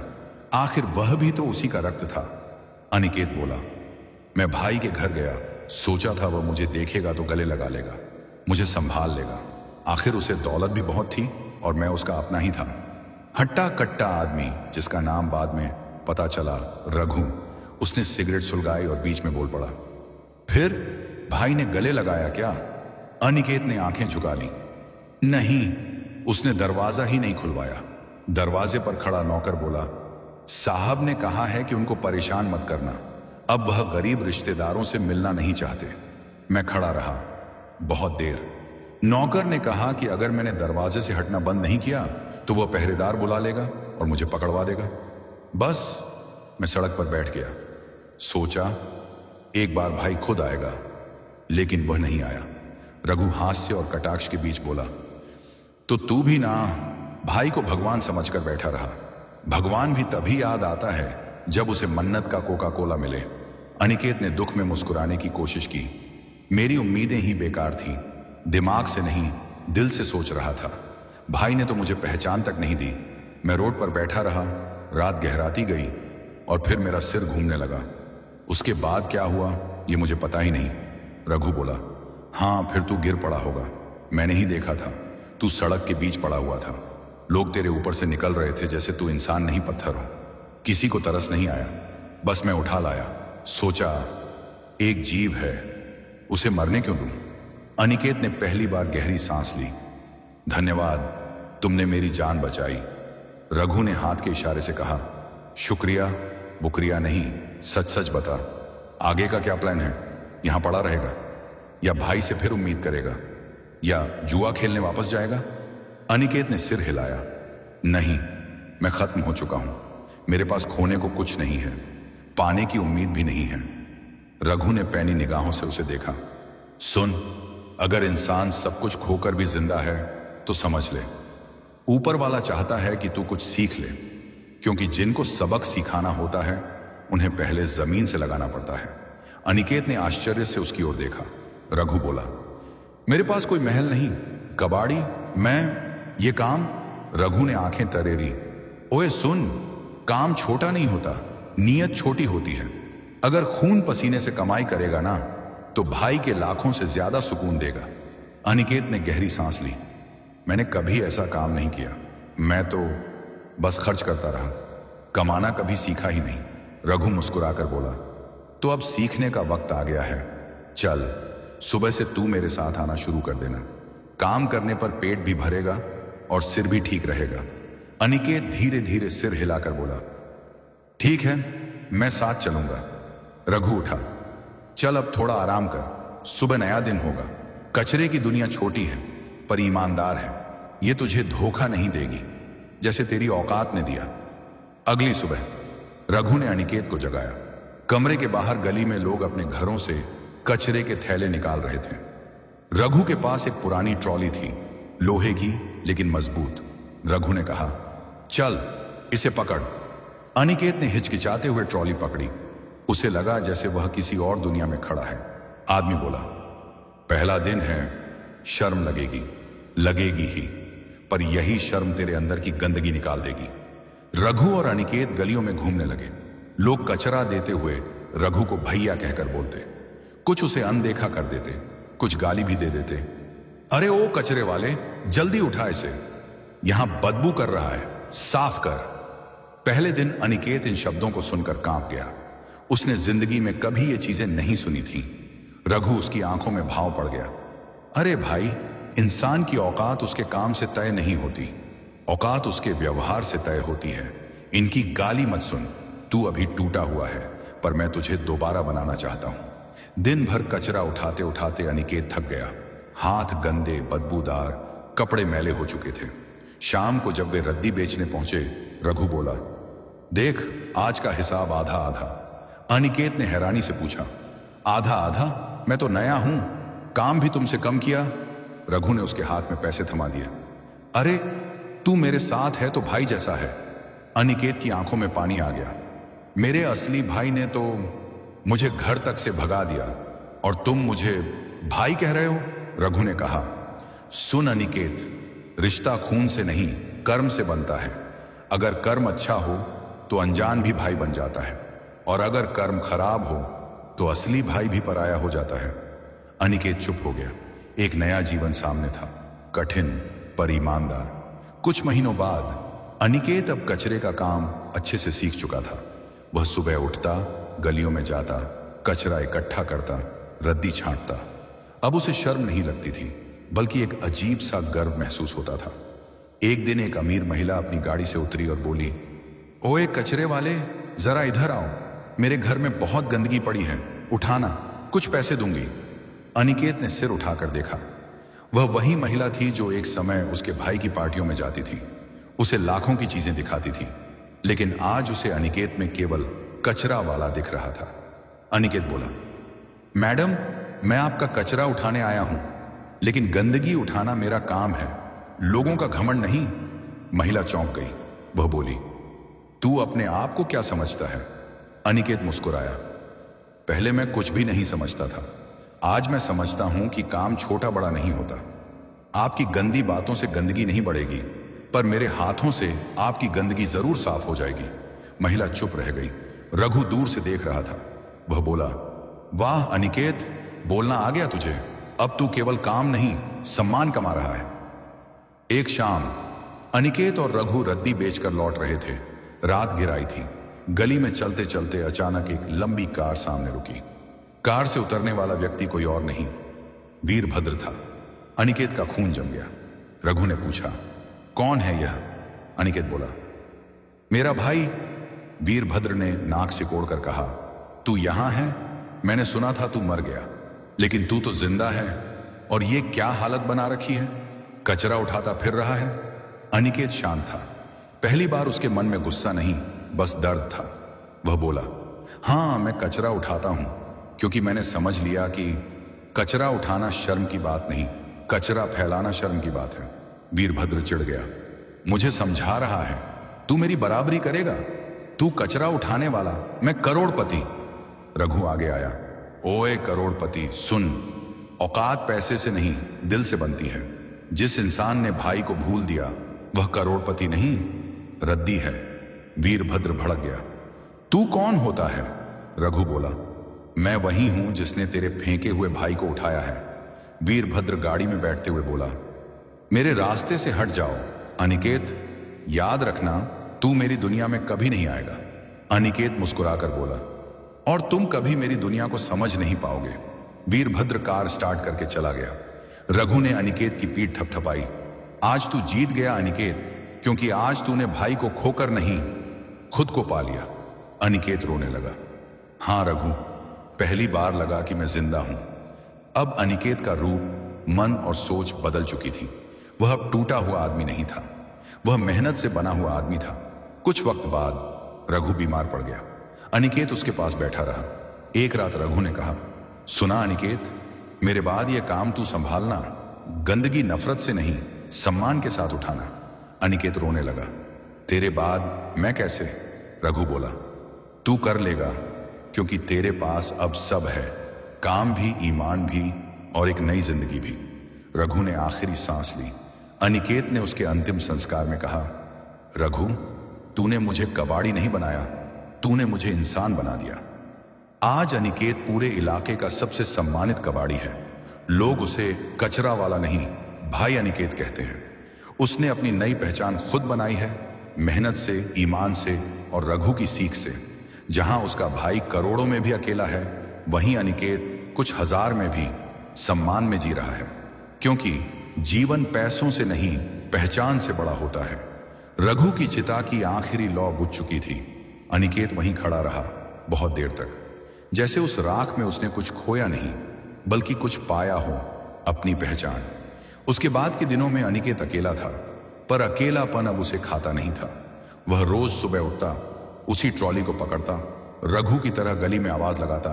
आखिर वह भी तो उसी का रक्त था। अनिकेत बोला, मैं भाई के घर गया, सोचा था वह मुझे देखेगा तो गले लगा लेगा, मुझे संभाल लेगा। आखिर उसे दौलत भी बहुत थी और मैं उसका अपना ही था। हट्टा कट्टा आदमी, जिसका नाम बाद में पता चला रघु, उसने सिगरेट सुलगाई और बीच में बोल पड़ा, फिर भाई ने गले लगाया क्या? अनिकेत ने आंखें झुका ली। नहीं, उसने दरवाजा ही नहीं खुलवाया। दरवाजे पर खड़ा नौकर बोला, साहब ने कहा है कि उनको परेशान मत करना, अब वह गरीब रिश्तेदारों से मिलना नहीं चाहते। मैं खड़ा रहा बहुत देर। नौकर ने कहा कि अगर मैंने दरवाजे से हटना बंद नहीं किया तो वह पहरेदार बुला लेगा और मुझे पकड़वा देगा। बस मैं सड़क पर बैठ गया। सोचा एक बार भाई खुद आएगा, लेकिन वह नहीं आया। रघु हास्य और कटाक्ष के बीच बोला, तो तू भी ना भाई को भगवान समझकर बैठा रहा। भगवान भी तभी याद आता है जब उसे मन्नत का कोका कोला मिले। अनिकेत ने दुख में मुस्कुराने की कोशिश की। मेरी उम्मीदें ही बेकार थीं। दिमाग से नहीं, दिल से सोच रहा था। भाई ने तो मुझे पहचान तक नहीं दी। मैं रोड पर बैठा रहा। रात गहराती गई और फिर मेरा सिर घूमने लगा। उसके बाद क्या हुआ ये मुझे पता ही नहीं। रघु बोला, हाँ फिर तू गिर पड़ा होगा। मैंने ही देखा था, तू सड़क के बीच पड़ा हुआ था। लोग तेरे ऊपर से निकल रहे थे जैसे तू इंसान नहीं पत्थर हो। किसी को तरस नहीं आया, बस मैं उठा लाया। सोचा एक जीव है, उसे मरने क्यों दूं। अनिकेत ने पहली बार गहरी सांस ली। धन्यवाद, तुमने मेरी जान बचाई। रघु ने हाथ के इशारे से कहा, शुक्रिया बुकरिया नहीं, सच सच बता, आगे का क्या प्लान है। यहां पड़ा रहेगा या भाई से फिर उम्मीद करेगा या जुआ खेलने वापस जाएगा। अनिकेत ने सिर हिलाया। नहीं, मैं खत्म हो चुका हूं। मेरे पास खोने को कुछ नहीं है, पाने की उम्मीद भी नहीं है। रघु ने पैनी निगाहों से उसे देखा। सुन, अगर इंसान सब कुछ खोकर भी जिंदा है तो समझ ले, ऊपर वाला चाहता है कि तू कुछ सीख ले, क्योंकि जिनको सबक सिखाना होता है उन्हें पहले जमीन से लगाना पड़ता है। अनिकेत ने आश्चर्य से उसकी ओर देखा। रघु बोला, मेरे पास कोई महल नहीं, कबाड़ी, मैं ये काम। रघु ने आंखें तरेरी। ओए सुन, काम छोटा नहीं होता, नीयत छोटी होती है। अगर खून पसीने से कमाई करेगा ना तो भाई के लाखों से ज्यादा सुकून देगा। अनिकेत ने गहरी सांस ली। मैंने कभी ऐसा काम नहीं किया, मैं तो बस खर्च करता रहा, कमाना कभी सीखा ही नहीं। रघु मुस्कुराकर बोला, तो अब सीखने का वक्त आ गया है। चल, सुबह से तू मेरे साथ आना शुरू कर देना। काम करने पर पेट भी भरेगा और सिर भी ठीक रहेगा। अनिकेत धीरे धीरे सिर हिलाकर बोला, ठीक है, मैं साथ चलूंगा। रघु उठा, चल अब थोड़ा आराम कर, सुबह नया दिन होगा। कचरे की दुनिया छोटी है पर ईमानदार है, ये तुझे धोखा नहीं देगी जैसे तेरी औकात ने दिया। अगली सुबह रघु ने अनिकेत को जगाया। कमरे के बाहर गली में लोग अपने घरों से कचरे के थैले निकाल रहे थे। रघु के पास एक पुरानी ट्रॉली थी, लोहे की लेकिन मजबूत। रघु ने कहा, चल इसे पकड़। अनिकेत ने हिचकिचाते हुए ट्रॉली पकड़ी। उसे लगा जैसे वह किसी और दुनिया में खड़ा है। आदमी बोला, पहला दिन है, शर्म लगेगी, लगेगी ही, पर यही शर्म तेरे अंदर की गंदगी निकाल देगी। रघु और अनिकेत गलियों में घूमने लगे। लोग कचरा देते हुए रघु को भैया कहकर बोलते, कुछ उसे अनदेखा कर देते, कुछ गाली भी दे देते। अरे ओ कचरे वाले, जल्दी उठा इसे, यहां बदबू कर रहा है, साफ कर। पहले दिन अनिकेत इन शब्दों को सुनकर कांप गया। उसने जिंदगी में कभी ये चीजें नहीं सुनी थी। रघु उसकी आंखों में भाव पड़ गया। अरे भाई, इंसान की औकात उसके काम से तय नहीं होती, औकात उसके व्यवहार से तय होती है। इनकी गाली मत सुन, तू अभी टूटा हुआ है, पर मैं तुझे दोबारा बनाना चाहता हूं। दिन भर कचरा उठाते उठाते अनिकेत थक गया। हाथ गंदे, बदबूदार, कपड़े मैले हो चुके थे। शाम को जब वे रद्दी बेचने पहुंचे, रघु बोला, देख आज का हिसाब आधा आधा। अनिकेत ने हैरानी से पूछा, आधा आधा? मैं तो नया हूं, काम भी तुमसे कम किया। रघु ने उसके हाथ में पैसे थमा दिए। अरे तू मेरे साथ है तो भाई जैसा है। अनिकेत की आंखों में पानी आ गया। मेरे असली भाई ने तो मुझे घर तक से भगा दिया और तुम मुझे भाई कह रहे हो? रघु ने कहा, सुन अनिकेत, रिश्ता खून से नहीं कर्म से बनता है। अगर कर्म अच्छा हो तो अनजान भी भाई बन जाता है, और अगर कर्म खराब हो तो असली भाई भी पराया हो जाता है। अनिकेत चुप हो गया। एक नया जीवन सामने था, कठिन पर ईमानदार। कुछ महीनों बाद अनिकेत अब कचरे का काम अच्छे से सीख चुका था। वह सुबह उठता, गलियों में जाता, कचरा इकट्ठा करता, रद्दी छांटता। अब उसे शर्म नहीं लगती थी, बल्कि एक अजीब सा गर्व महसूस होता था। एक दिन एक अमीर महिला अपनी गाड़ी से उतरी और बोली, ओए कचरे वाले, जरा इधर आओ। मेरे घर में बहुत गंदगी पड़ी है, उठाना, कुछ पैसे दूंगी। अनिकेत ने सिर उठाकर देखा। वह वही महिला थी जो एक समय उसके भाई की पार्टियों में जाती थी, उसे लाखों की चीजें दिखाती थी, लेकिन आज उसे अनिकेत में केवल कचरा वाला दिख रहा था। अनिकेत बोला, मैडम, मैं आपका कचरा उठाने आया हूं, लेकिन गंदगी उठाना मेरा काम है, लोगों का घमंड नहीं। महिला चौंक गई। वह बोली, तू अपने आप को क्या समझता है? अनिकेत मुस्कुराया। पहले मैं कुछ भी नहीं समझता था, आज मैं समझता हूं कि काम छोटा बड़ा नहीं होता। आपकी गंदी बातों से गंदगी नहीं बढ़ेगी, पर मेरे हाथों से आपकी गंदगी जरूर साफ हो जाएगी। महिला चुप रह गई। रघु दूर से देख रहा था। वह बोला, वाह अनिकेत, बोलना आ गया तुझे। अब तू केवल काम नहीं, सम्मान कमा रहा है। एक शाम अनिकेत और रघु रद्दी बेचकर लौट रहे थे। रात गिराई थी। गली में चलते चलते अचानक एक लंबी कार सामने रुकी। कार से उतरने वाला व्यक्ति कोई और नहीं, वीरभद्र था। अनिकेत का खून जम गया। रघु ने पूछा, कौन है यह? अनिकेत बोला, मेरा भाई। वीरभद्र ने नाक सिकोड़कर कहा, तू यहां है? मैंने सुना था तू मर गया, लेकिन तू तो जिंदा है। और ये क्या हालत बना रखी है? कचरा उठाता फिर रहा है। अनिकेत शांत था। पहली बार उसके मन में गुस्सा नहीं, बस दर्द था। वह बोला, हां, मैं कचरा उठाता हूं, क्योंकि मैंने समझ लिया कि कचरा उठाना शर्म की बात नहीं, कचरा फैलाना शर्म की बात है। वीरभद्र चिढ़ गया। मुझे समझा रहा है? तू मेरी बराबरी करेगा? तू कचरा उठाने वाला, मैं करोड़पति। रघु आगे आया। ओए करोड़पति, सुन, औकात पैसे से नहीं, दिल से बनती है। जिस इंसान ने भाई को भूल दिया, वह करोड़पति नहीं, रद्दी है। वीरभद्र भड़क गया। तू कौन होता है? रघु बोला, मैं वही हूं जिसने तेरे फेंके हुए भाई को उठाया है। वीरभद्र गाड़ी में बैठते हुए बोला, मेरे रास्ते से हट जाओ। अनिकेत, याद रखना, तू मेरी दुनिया में कभी नहीं आएगा। अनिकेत मुस्कुराकर बोला, और तुम कभी मेरी दुनिया को समझ नहीं पाओगे। वीरभद्र कार स्टार्ट करके चला गया। रघु ने अनिकेत की पीठ थपथपाई। आज तू जीत गया अनिकेत, क्योंकि आज तूने भाई को खोकर नहीं, खुद को पा लिया। अनिकेत रोने लगा। हां रघु, पहली बार लगा कि मैं जिंदा हूं। अब अनिकेत का रूप, मन और सोच बदल चुकी थी। वह अब टूटा हुआ आदमी नहीं था, वह मेहनत से बना हुआ आदमी था। कुछ वक्त बाद रघु बीमार पड़ गया। अनिकेत उसके पास बैठा रहा। एक रात रघु ने कहा, सुना अनिकेत, मेरे बाद यह काम तू संभालना, गंदगी नफरत से नहीं, सम्मान के साथ उठाना। अनिकेत रोने लगा। तेरे बाद मैं कैसे? रघु बोला, तू कर लेगा, क्योंकि तेरे पास अब सब है, काम भी, ईमान भी और एक नई जिंदगी भी। रघु ने आखिरी सांस ली। अनिकेत ने उसके अंतिम संस्कार में कहा, रघु, तूने मुझे कबाड़ी नहीं बनाया, तूने मुझे इंसान बना दिया। आज अनिकेत पूरे इलाके का सबसे सम्मानित कबाड़ी है। लोग उसे कचरा वाला नहीं, भाई अनिकेत कहते हैं। उसने अपनी नई पहचान खुद बनाई है, मेहनत से, ईमान से और रघु की सीख से। जहां उसका भाई करोड़ों में भी अकेला है, वहीं अनिकेत कुछ हजार में भी सम्मान में जी रहा है। क्योंकि जीवन पैसों से नहीं, पहचान से बड़ा होता है। रघु की चिता की आखिरी लौ बुझ चुकी थी। अनिकेत वहीं खड़ा रहा बहुत देर तक, जैसे उस राख में उसने कुछ खोया नहीं, बल्कि कुछ पाया हो, अपनी पहचान। उसके बाद के दिनों में अनिकेत अकेला था, पर अकेलापन अब उसे खाता नहीं था। वह रोज सुबह उठता, उसी ट्रॉली को पकड़ता, रघु की तरह गली में आवाज लगाता,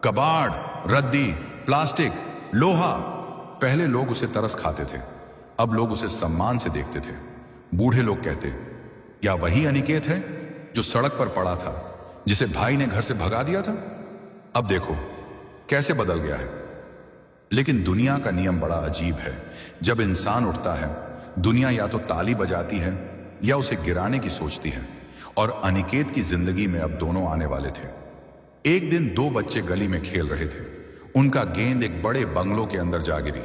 कबाड़, रद्दी, प्लास्टिक, लोहा। पहले लोग उसे तरस खाते थे, अब लोग उसे सम्मान से देखते थे। बूढ़े लोग कहते, क्या वही अनिकेत है जो सड़क पर पड़ा था, जिसे भाई ने घर से भगा दिया था? अब देखो कैसे बदल गया है। लेकिन दुनिया का नियम बड़ा अजीब है। जब इंसान उठता है, दुनिया या तो ताली बजाती है या उसे गिराने की सोचती है। और अनिकेत की जिंदगी में अब दोनों आने वाले थे। एक दिन दो बच्चे गली में खेल रहे थे। उनका गेंद एक बड़े बंगलों के अंदर जा गिरी।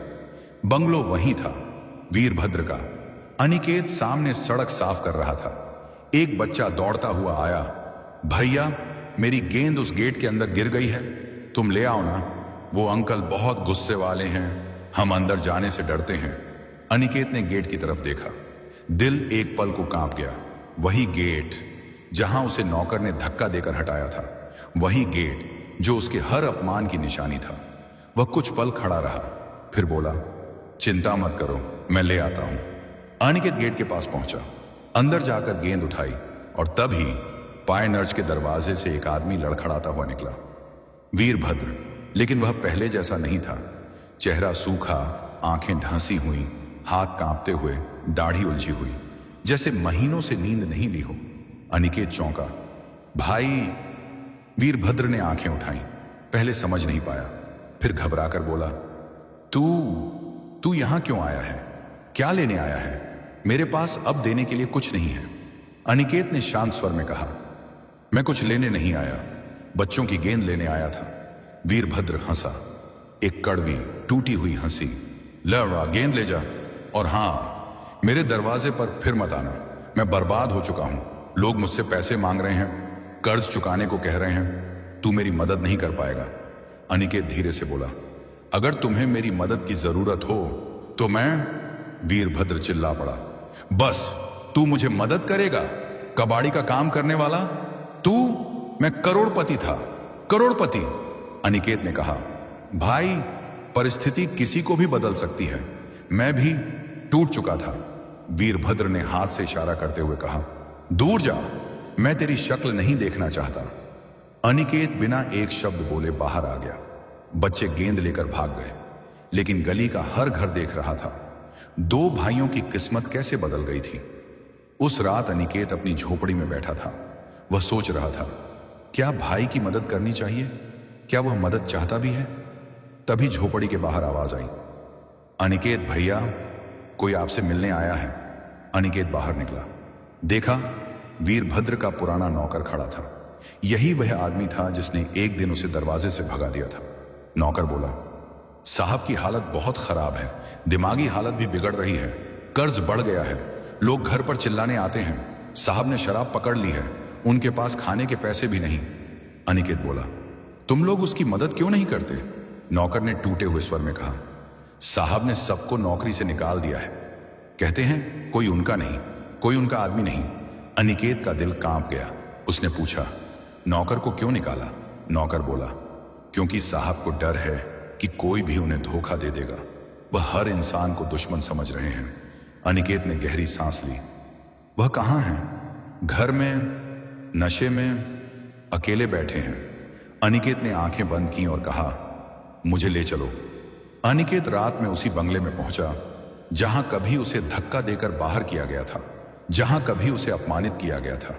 बंगलो वही था, वीरभद्र का। अनिकेत सामने सड़क साफ कर रहा था। एक बच्चा दौड़ता हुआ आया, भैया, मेरी गेंद उस गेट के अंदर गिर गई है, तुम ले आओ ना। वो अंकल बहुत गुस्से वाले हैं, हम अंदर जाने से डरते हैं। अनिकेत ने गेट की तरफ देखा। दिल एक पल को कांप गया। वही गेट जहां उसे नौकर ने धक्का देकर हटाया था, वही गेट जो उसके हर अपमान की निशानी था। वह कुछ पल खड़ा रहा, फिर बोला, चिंता मत करो, मैं ले आता हूं। अनिकेत गेट के पास पहुंचा, अंदर जाकर गेंद उठाई और तभी पायनर्ज के दरवाजे से एक आदमी लड़खड़ाता हुआ निकला। वीरभद्र, लेकिन वह पहले जैसा नहीं था। चेहरा सूखा, आंखें ढांसी हुई, हाथ कांपते हुए, दाढ़ी उलझी हुई, जैसे महीनों से नींद नहीं ली हो। अनिकेत चौंका। भाई, वीरभद्र ने आंखें उठाई। पहले समझ नहीं पाया, फिर घबराकर बोला, तू यहां क्यों आया है? क्या लेने आया है? मेरे पास अब देने के लिए कुछ नहीं है। अनिकेत ने शांत स्वर में कहा, मैं कुछ लेने नहीं आया, बच्चों की गेंद लेने आया था। वीरभद्र हंसा, एक कड़वी टूटी हुई हंसी। लड़ा, गेंद ले जा, और हां, मेरे दरवाजे पर फिर मत आना। मैं बर्बाद हो चुका हूं। लोग मुझसे पैसे मांग रहे हैं, कर्ज चुकाने को कह रहे हैं। तू मेरी मदद नहीं कर पाएगा। अनिकेत धीरे से बोला, अगर तुम्हें मेरी मदद की जरूरत हो तो मैं। वीरभद्र चिल्ला पड़ा, बस तू मुझे मदद करेगा? कबाड़ी का काम करने वाला तू? मैं करोड़पति था, करोड़पति। अनिकेत ने कहा, भाई, परिस्थिति किसी को भी बदल सकती है। मैं भी टूट चुका था। वीरभद्र ने हाथ से इशारा करते हुए कहा, दूर जा, मैं तेरी शक्ल नहीं देखना चाहता। अनिकेत बिना एक शब्द बोले बाहर आ गया। बच्चे गेंद लेकर भाग गए, लेकिन गली का हर घर देख रहा था। दो भाइयों की किस्मत कैसे बदल गई थी। उस रात अनिकेत अपनी झोपड़ी में बैठा था। वह सोच रहा था, क्या भाई की मदद करनी चाहिए? क्या वह मदद चाहता भी है? तभी झोपड़ी के बाहर आवाज आई, अनिकेत भैया, कोई आपसे मिलने आया है। अनिकेत बाहर निकला, देखा वीरभद्र का पुराना नौकर खड़ा था। यही वह आदमी था जिसने एक दिन उसे दरवाजे से भगा दिया था। नौकर बोला, साहब की हालत बहुत खराब है, दिमागी हालत भी बिगड़ रही है, कर्ज बढ़ गया है, लोग घर पर चिल्लाने आते हैं, साहब ने शराब पकड़ ली है, उनके पास खाने के पैसे भी नहीं। अनिकेत बोला, तुम लोग उसकी मदद क्यों नहीं करते? नौकर ने टूटे हुए स्वर में कहा, साहब ने सबको नौकरी से निकाल दिया है। कहते हैं कोई उनका नहीं, कोई उनका आदमी नहीं। अनिकेत का दिल कांप गया। उसने पूछा, नौकर को क्यों निकाला? नौकर बोला, क्योंकि साहब को डर है कि कोई भी उन्हें धोखा दे देगा। वह हर इंसान को दुश्मन समझ रहे हैं। अनिकेत ने गहरी सांस ली। वह कहाँ हैं? घर में, नशे में, अकेले बैठे हैं। अनिकेत ने आंखें बंद की और कहा, मुझे ले चलो। अनिकेत रात में उसी बंगले में पहुंचा जहां कभी उसे धक्का देकर बाहर किया गया था, जहां कभी उसे अपमानित किया गया था,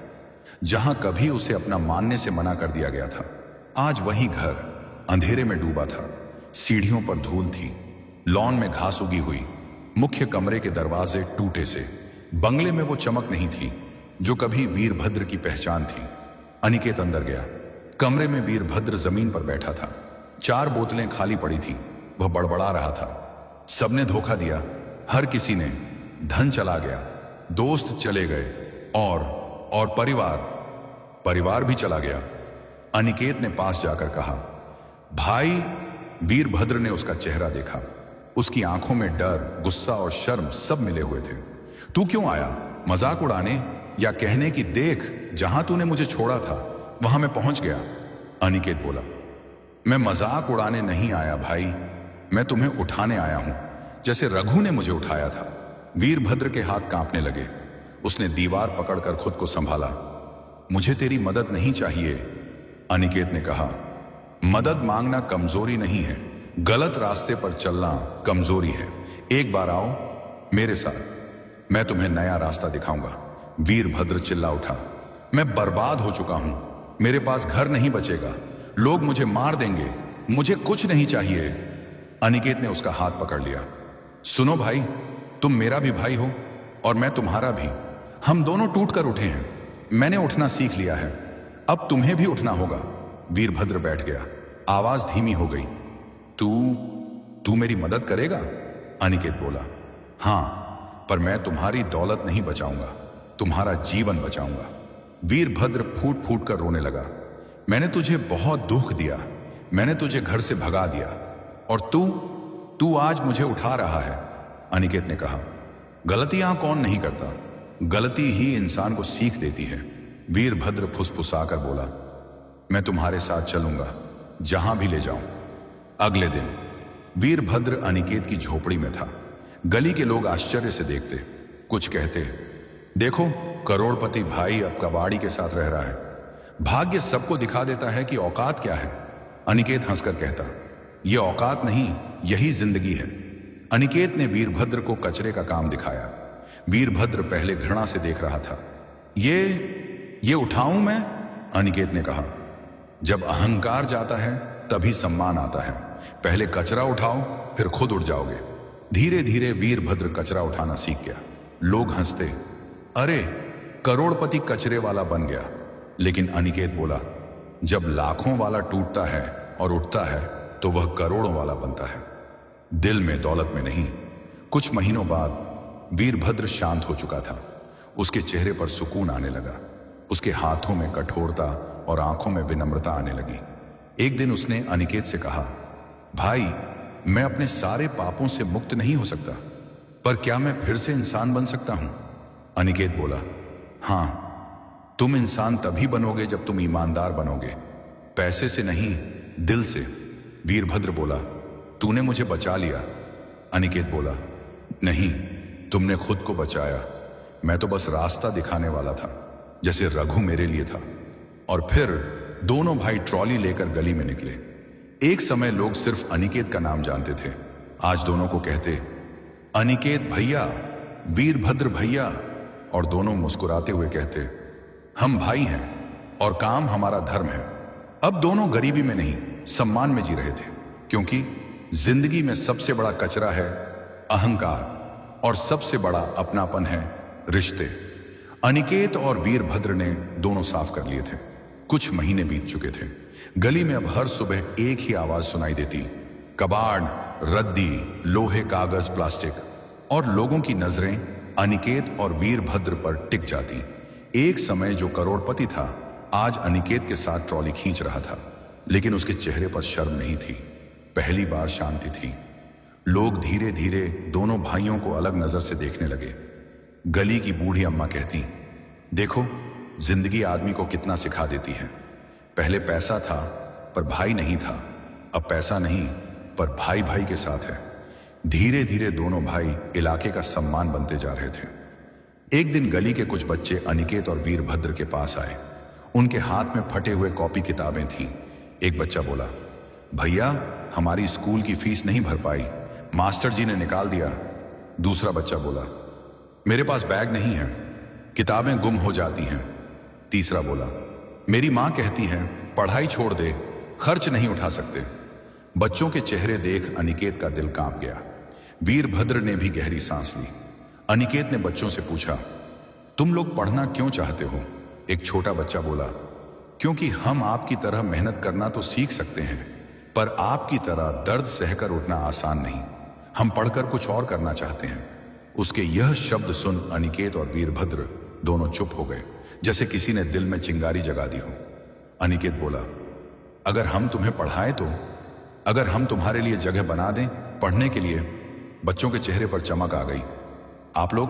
जहां कभी उसे अपना मानने से मना कर दिया गया था। आज वही घर अंधेरे में डूबा था। सीढ़ियों पर धूल थी, लॉन में घास उगी हुई, मुख्य कमरे के दरवाजे टूटे से। बंगले में वो चमक नहीं थी जो कभी वीरभद्र की पहचान थी। अनिकेत अंदर गया। कमरे में वीरभद्र जमीन पर बैठा था। 4 बोतलें खाली पड़ी थीं। वह बड़बड़ा रहा था, सबने धोखा दिया, हर किसी ने। धन चला गया, दोस्त चले गए, और परिवार भी चला गया। अनिकेत ने पास जाकर कहा, भाई। वीरभद्र ने उसका चेहरा देखा। उसकी आंखों में डर, गुस्सा और शर्म सब मिले हुए थे। तू क्यों आया? मजाक उड़ाने, या कहने की देख, जहां तूने मुझे छोड़ा था वहां मैं पहुंच गया? अनिकेत बोला, मैं मजाक उड़ाने नहीं आया भाई, मैं तुम्हें उठाने आया हूं, जैसे रघु ने मुझे उठाया था। वीरभद्र के हाथ कांपने लगे। उसने दीवार पकड़कर खुद को संभाला। मुझे तेरी मदद नहीं चाहिए, अनिकेत ने कहा। मदद मांगना कमजोरी नहीं है, गलत रास्ते पर चलना कमजोरी है। एक बार आओ मेरे साथ, मैं तुम्हें नया रास्ता दिखाऊंगा। वीरभद्र चिल्ला उठा, मैं बर्बाद हो चुका हूं, मेरे पास घर नहीं बचेगा, लोग मुझे मार देंगे, मुझे कुछ नहीं चाहिए। अनिकेत ने उसका हाथ पकड़ लिया। सुनो भाई, तुम मेरा भी भाई हो और मैं तुम्हारा भी। हम दोनों टूट कर उठे हैं। मैंने उठना सीख लिया है, अब तुम्हें भी उठना होगा। वीरभद्र बैठ गया। आवाज धीमी हो गई। तू मेरी मदद करेगा? अनिकेत बोला, हां, पर मैं तुम्हारी दौलत नहीं बचाऊंगा, तुम्हारा जीवन बचाऊंगा। वीरभद्र फूट फूट कर रोने लगा। मैंने तुझे बहुत दुख दिया, मैंने तुझे घर से भगा दिया, और तू आज मुझे उठा रहा है। अनिकेत ने कहा, गलतियां कौन नहीं करता, गलती ही इंसान को सीख देती है। वीरभद्र फुसफुसाकर बोला, मैं तुम्हारे साथ चलूंगा, जहां भी ले जाऊं। अगले दिन वीरभद्र अनिकेत की झोपड़ी में था। गली के लोग आश्चर्य से देखते, कुछ कहते, देखो करोड़पति भाई अब कबाड़ी के साथ रह रहा है। भाग्य सबको दिखा देता है कि औकात क्या है। अनिकेत हंसकर कहता, यह औकात नहीं, यही जिंदगी है। अनिकेत ने वीरभद्र को कचरे का काम दिखाया। वीरभद्र पहले घृणा से देख रहा था। ये उठाऊं मैं? अनिकेत ने कहा। जब अहंकार जाता है तभी सम्मान आता है। पहले कचरा उठाओ, फिर खुद उठ जाओगे। धीरे धीरे वीरभद्र कचरा उठाना सीख गया। लोग हंसते, अरे करोड़पति कचरे वाला बन गया। लेकिन अनिकेत बोला, जब लाखों वाला टूटता है और उठता है तो वह करोड़ों वाला बनता है, दिल में, दौलत में नहीं। कुछ महीनों बाद वीरभद्र शांत हो चुका था। उसके चेहरे पर सुकून आने लगा। उसके हाथों में कठोरता और आंखों में विनम्रता आने लगी। एक दिन उसने अनिकेत से कहा, भाई मैं अपने सारे पापों से मुक्त नहीं हो सकता, पर क्या मैं फिर से इंसान बन सकता हूं? अनिकेत बोला, हां, तुम इंसान तभी बनोगे जब तुम ईमानदार बनोगे, पैसे से नहीं, दिल से। वीरभद्र बोला, तूने मुझे बचा लिया। अनिकेत बोला, नहीं, तुमने खुद को बचाया। मैं तो बस रास्ता दिखाने वाला था, जैसे रघु मेरे लिए था। और फिर दोनों भाई ट्रॉली लेकर गली में निकले। एक समय लोग सिर्फ अनिकेत का नाम जानते थे। आज दोनों को कहते, अनिकेत भैया, वीरभद्र भैया। और दोनों मुस्कुराते हुए कहते, हम भाई हैं और काम हमारा धर्म है। अब दोनों गरीबी में नहीं, सम्मान में जी रहे थे, क्योंकि जिंदगी में सबसे बड़ा कचरा है अहंकार और सबसे बड़ा अपनापन है रिश्ते। अनिकेत और वीरभद्र ने दोनों साफ कर लिए थे। कुछ महीने बीत चुके थे। गली में अब हर सुबह एक ही आवाज सुनाई देती, कबाड़, रद्दी, लोहे, कागज, प्लास्टिक। और लोगों की नजरें अनिकेत और वीरभद्र पर टिक जाती। एक समय जो करोड़पति था आज अनिकेत के साथ ट्रॉली खींच रहा था, लेकिन उसके चेहरे पर शर्म नहीं थी। पहली बार शांति थी। लोग धीरे धीरे दोनों भाइयों को अलग नजर से देखने लगे। गली की बूढ़ी अम्मा कहती, देखो जिंदगी आदमी को कितना सिखा देती है। पहले पैसा था पर भाई नहीं था, अब पैसा नहीं पर भाई भाई के साथ है। धीरे धीरे दोनों भाई इलाके का सम्मान बनते जा रहे थे। एक दिन गली के कुछ बच्चे अनिकेत और वीरभद्र के पास आए। उनके हाथ में फटे हुए कॉपी किताबें थीं। एक बच्चा बोला, भैया हमारी स्कूल की फीस नहीं भर पाई, मास्टर जी ने निकाल दिया। दूसरा बच्चा बोला, मेरे पास बैग नहीं है, किताबें गुम हो जाती हैं। तीसरा बोला, मेरी मां कहती है पढ़ाई छोड़ दे, खर्च नहीं उठा सकते। बच्चों के चेहरे देख अनिकेत का दिल कांप गया। वीरभद्र ने भी गहरी सांस ली। अनिकेत ने बच्चों से पूछा, तुम लोग पढ़ना क्यों चाहते हो? एक छोटा बच्चा बोला, क्योंकि हम आपकी तरह मेहनत करना तो सीख सकते हैं, पर आपकी तरह दर्द सहकर उठना आसान नहीं। हम पढ़कर कुछ और करना चाहते हैं। उसके यह शब्द सुन अनिकेत और वीरभद्र दोनों चुप हो गए, जैसे किसी ने दिल में चिंगारी जगा दी हो। अनिकेत बोला, अगर हम तुम्हें पढ़ाएं तो, अगर हम तुम्हारे लिए जगह बना दें पढ़ने के लिए। बच्चों के चेहरे पर चमक आ गई। आप लोग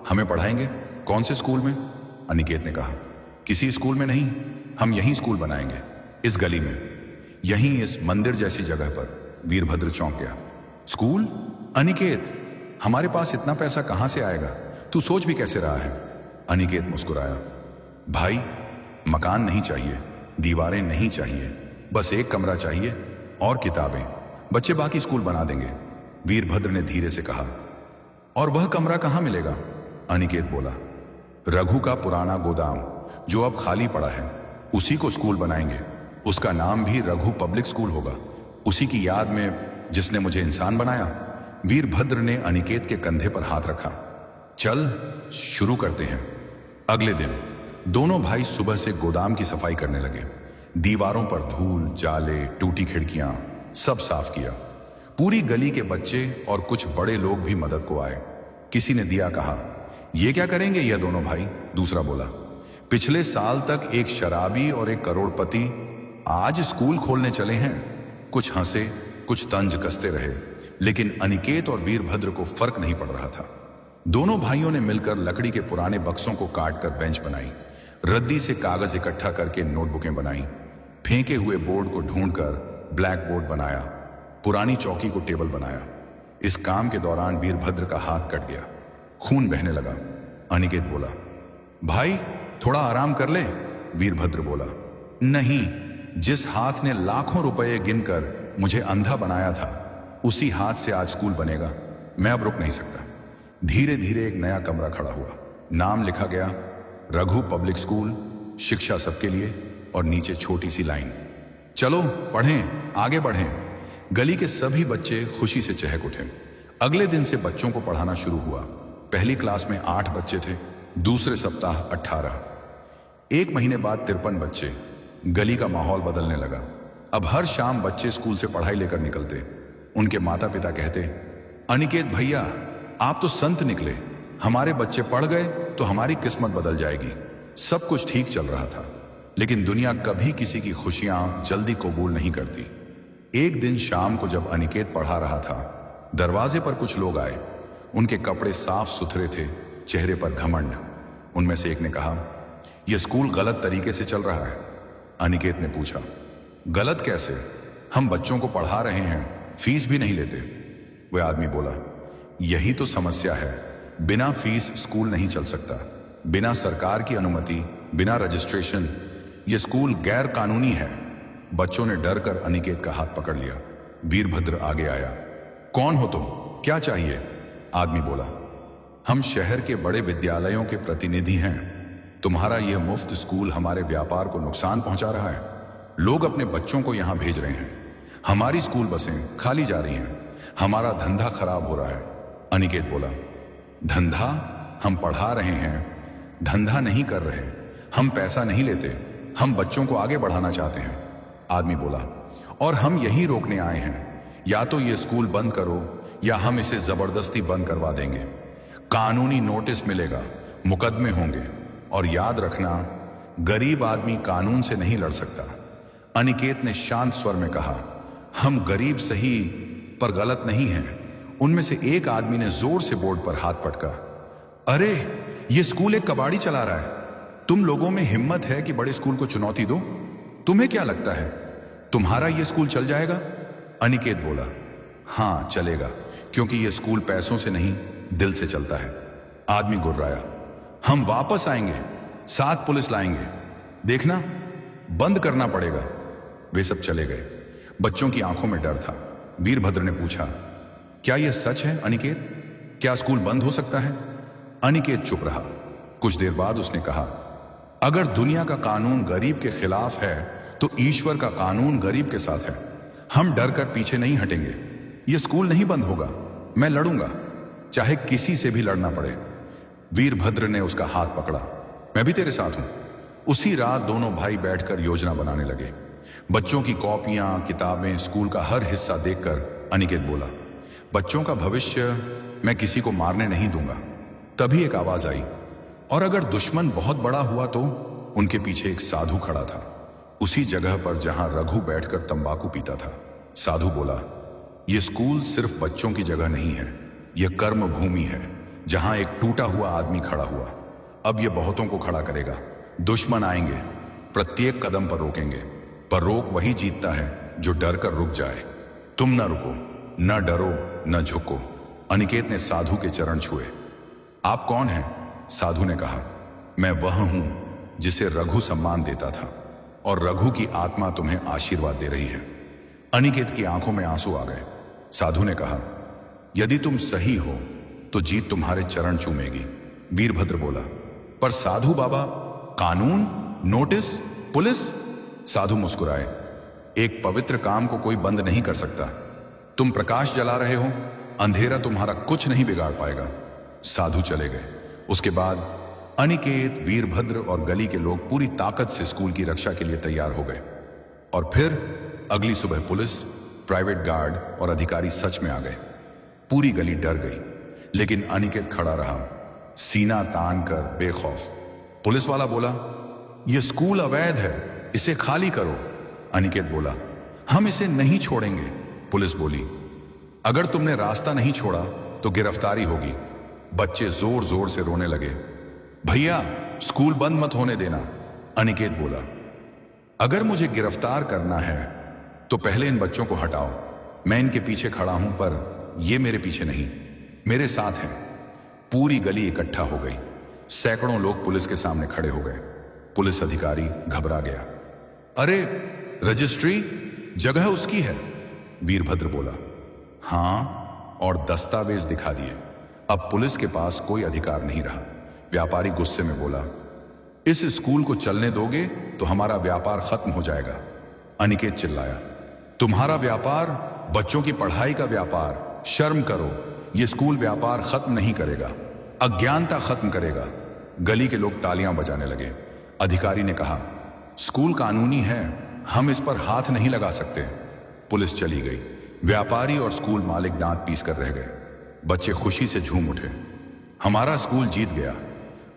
हमें पढ़ाएंगे? कौन से स्कूल में? अनिकेत ने कहा, किसी स्कूल में नहीं, हम यहीं स्कूल बनाएंगे, इस गली में, यहीं इस मंदिर जैसी जगह पर। वीरभद्र चौंक गया। स्कूल? अनिकेत, हमारे पास इतना पैसा कहां से आएगा? तू सोच भी कैसे रहा है? अनिकेत मुस्कुराया, भाई मकान नहीं चाहिए, दीवारें नहीं चाहिए, बस एक कमरा चाहिए और किताबें। बच्चे बाकी स्कूल बना देंगे। वीरभद्र ने धीरे से कहा, और वह कमरा कहां मिलेगा? अनिकेत बोला, रघु का पुराना गोदाम जो अब खाली पड़ा है, उसी को स्कूल बनाएंगे। उसका नाम भी रघु पब्लिक स्कूल होगा, उसी की याद में जिसने मुझे इंसान बनाया। वीरभद्र ने अनिकेत के कंधे पर हाथ रखा। चल शुरू करते हैं। अगले दिन दोनों भाई सुबह से गोदाम की सफाई करने लगे। दीवारों पर धूल, जाले, टूटी खिड़कियां, सब साफ किया। पूरी गली के बच्चे और कुछ बड़े लोग भी मदद को आए। किसी ने दिया कहा, ये क्या करेंगे ये दोनों भाई? दूसरा बोला, पिछले साल तक एक शराबी और एक करोड़पति आज स्कूल खोलने चले हैं। कुछ हंसे, कुछ तंज कसते रहे, लेकिन अनिकेत और वीरभद्र को फर्क नहीं पड़ रहा था। दोनों भाइयों ने मिलकर लकड़ी के पुराने बक्सों को काटकर बेंच बनाई, रद्दी से कागज इकट्ठा करके नोटबुकें बनाई। फेंके हुए बोर्ड को ढूंढकर ब्लैक बोर्ड बनाया, पुरानी चौकी को टेबल बनाया। इस काम के दौरान वीरभद्र का हाथ कट गया, खून बहने लगा। अनिकेत बोला, भाई थोड़ा आराम कर ले। वीरभद्र बोला, नहीं, जिस हाथ ने लाखों रुपए गिनकर मुझे अंधा बनाया था, उसी हाथ से आज स्कूल बनेगा। मैं अब रुक नहीं सकता। धीरे धीरे एक नया कमरा खड़ा हुआ। नाम लिखा गया, रघु पब्लिक स्कूल, शिक्षा सबके लिए, और नीचे छोटी सी लाइन, चलो पढ़ें, आगे बढ़ें। गली के सभी बच्चे खुशी से चहक उठे। अगले दिन से बच्चों को पढ़ाना शुरू हुआ। पहली क्लास में 8 बच्चे थे, दूसरे सप्ताह 18। एक महीने बाद 53 बच्चे। गली का माहौल बदलने लगा। अब हर शाम बच्चे स्कूल से पढ़ाई लेकर निकलते। उनके माता पिता कहते, अनिकेत भैया, आप तो संत निकले। हमारे बच्चे पढ़ गए तो हमारी किस्मत बदल जाएगी। सब कुछ ठीक चल रहा था, लेकिन दुनिया कभी किसी की खुशियां जल्दी कबूल नहीं करती। एक दिन शाम को जब अनिकेत पढ़ा रहा था, दरवाजे पर कुछ लोग आए। उनके कपड़े साफ सुथरे थे, चेहरे पर घमंड। उनमें से एक ने कहा, यह स्कूल गलत तरीके से चल रहा है। अनिकेत ने पूछा, गलत कैसे? हम बच्चों को पढ़ा रहे हैं, फीस भी नहीं लेते। वह आदमी बोला, यही तो समस्या है। बिना फीस स्कूल नहीं चल सकता, बिना सरकार की अनुमति, बिना रजिस्ट्रेशन। यह स्कूल गैर कानूनी है। बच्चों ने डर कर अनिकेत का हाथ पकड़ लिया। वीरभद्र आगे आया। कौन हो तुम? क्या चाहिए? आदमी बोला, हम शहर के बड़े विद्यालयों के प्रतिनिधि हैं। तुम्हारा यह मुफ्त स्कूल हमारे व्यापार को नुकसान पहुंचा रहा है। लोग अपने बच्चों को यहां भेज रहे हैं। हमारी स्कूल बसें खाली जा रही हैं। हमारा धंधा खराब हो रहा है। अनिकेत बोला, धंधा? हम पढ़ा रहे हैं, धंधा नहीं कर रहे। हम पैसा नहीं लेते, हम बच्चों को आगे बढ़ाना चाहते हैं। आदमी बोला, और हम यही रोकने आए हैं। या तो ये स्कूल बंद करो या हम इसे जबरदस्ती बंद करवा देंगे। कानूनी नोटिस मिलेगा, मुकदमे होंगे, और याद रखना, गरीब आदमी कानून से नहीं लड़ सकता। अनिकेत ने शांत स्वर में कहा, हम गरीब सही पर गलत नहीं हैं। उनमें से एक आदमी ने जोर से बोर्ड पर हाथ पटका, अरे ये स्कूल एक कबाड़ी चला रहा है। तुम लोगों में हिम्मत है कि बड़े स्कूल को चुनौती दो? तुम्हें क्या लगता है तुम्हारा ये स्कूल चल जाएगा? अनिकेत बोला, हां चलेगा, क्योंकि ये स्कूल पैसों से नहीं, दिल से चलता है। आदमी गुर्राया, हम वापस आएंगे, साथ पुलिस लाएंगे, देखना बंद करना पड़ेगा। वे सब चले गए। बच्चों की आंखों में डर था। वीरभद्र ने पूछा, क्या यह सच है अनिकेत? क्या स्कूल बंद हो सकता है? अनिकेत चुप रहा। कुछ देर बाद उसने कहा, अगर दुनिया का कानून गरीब के खिलाफ है तो ईश्वर का कानून गरीब के साथ है। हम डर कर पीछे नहीं हटेंगे। यह स्कूल नहीं बंद होगा। मैं लड़ूंगा, चाहे किसी से भी लड़ना पड़े। वीरभद्र ने उसका हाथ पकड़ा, मैं भी तेरे साथ हूं। उसी रात दोनों भाई बैठकर योजना बनाने लगे। बच्चों की कॉपियां, किताबें, स्कूल का हर हिस्सा देखकर अनिकेत बोला, बच्चों का भविष्य मैं किसी को मारने नहीं दूंगा। तभी एक आवाज आई, और अगर दुश्मन बहुत बड़ा हुआ तो? उनके पीछे एक साधु खड़ा था, उसी जगह पर जहां रघु बैठकर तंबाकू पीता था। साधु बोला, यह स्कूल सिर्फ बच्चों की जगह नहीं है, यह कर्म भूमि है, जहां एक टूटा हुआ आदमी खड़ा हुआ। अब यह बहुतों को खड़ा करेगा। दुश्मन आएंगे, प्रत्येक कदम पर रोकेंगे, पर रोक वही जीतता है जो डर कर रुक जाए। तुम न रुको, न डरो, न झुको। अनिकेत ने साधु के चरण छुए। आप कौन हैं? साधु ने कहा, मैं वह हूं जिसे रघु सम्मान देता था, और रघु की आत्मा तुम्हें आशीर्वाद दे रही है। अनिकेत की आंखों में आंसू आ गए। साधु ने कहा, यदि तुम सही हो तो जीत तुम्हारे चरण चूमेगी। वीरभद्र बोला, पर साधु बाबा, कानून, नोटिस, पुलिस? साधु मुस्कुराए, एक पवित्र काम को कोई बंद नहीं कर सकता। तुम प्रकाश जला रहे हो, अंधेरा तुम्हारा कुछ नहीं बिगाड़ पाएगा। साधु चले गए। उसके बाद अनिकेत, वीरभद्र और गली के लोग पूरी ताकत से स्कूल की रक्षा के लिए तैयार हो गए। और फिर अगली सुबह पुलिस, प्राइवेट गार्ड और अधिकारी सच में आ गए। पूरी गली डर गई, लेकिन अनिकेत खड़ा रहा, सीना तान कर बेखौफ। पुलिस वाला बोला, यह स्कूल अवैध है, इसे खाली करो। अनिकेत बोला, हम इसे नहीं छोड़ेंगे। पुलिस बोली, अगर तुमने रास्ता नहीं छोड़ा तो गिरफ्तारी होगी। बच्चे जोर जोर से रोने लगे। भैया, स्कूल बंद मत होने देना। अनिकेत बोला, अगर मुझे गिरफ्तार करना है तो पहले इन बच्चों को हटाओ। मैं इनके पीछे खड़ा हूं, पर ये मेरे पीछे नहीं, मेरे साथ हैं। पूरी गली इकट्ठा हो गई। सैकड़ों लोग पुलिस के सामने खड़े हो गए। पुलिस अधिकारी घबरा गया। अरे रजिस्ट्री, जगह उसकी है, वीरभद्र बोला। हां, और दस्तावेज दिखा दिए। अब पुलिस के पास कोई अधिकार नहीं रहा। व्यापारी गुस्से में बोला, इस स्कूल को चलने दोगे तो हमारा व्यापार खत्म हो जाएगा। अनिकेत चिल्लाया, तुम्हारा व्यापार, बच्चों की पढ़ाई का व्यापार, शर्म करो। यह स्कूल व्यापार खत्म नहीं करेगा, अज्ञानता खत्म करेगा। गली के लोग तालियां बजाने लगे। अधिकारी ने कहा, स्कूल कानूनी है, हम इस पर हाथ नहीं लगा सकते। पुलिस चली गई। व्यापारी और स्कूल मालिक दांत पीस कर रह गए। बच्चे खुशी से झूम उठे। हमारा स्कूल जीत गया।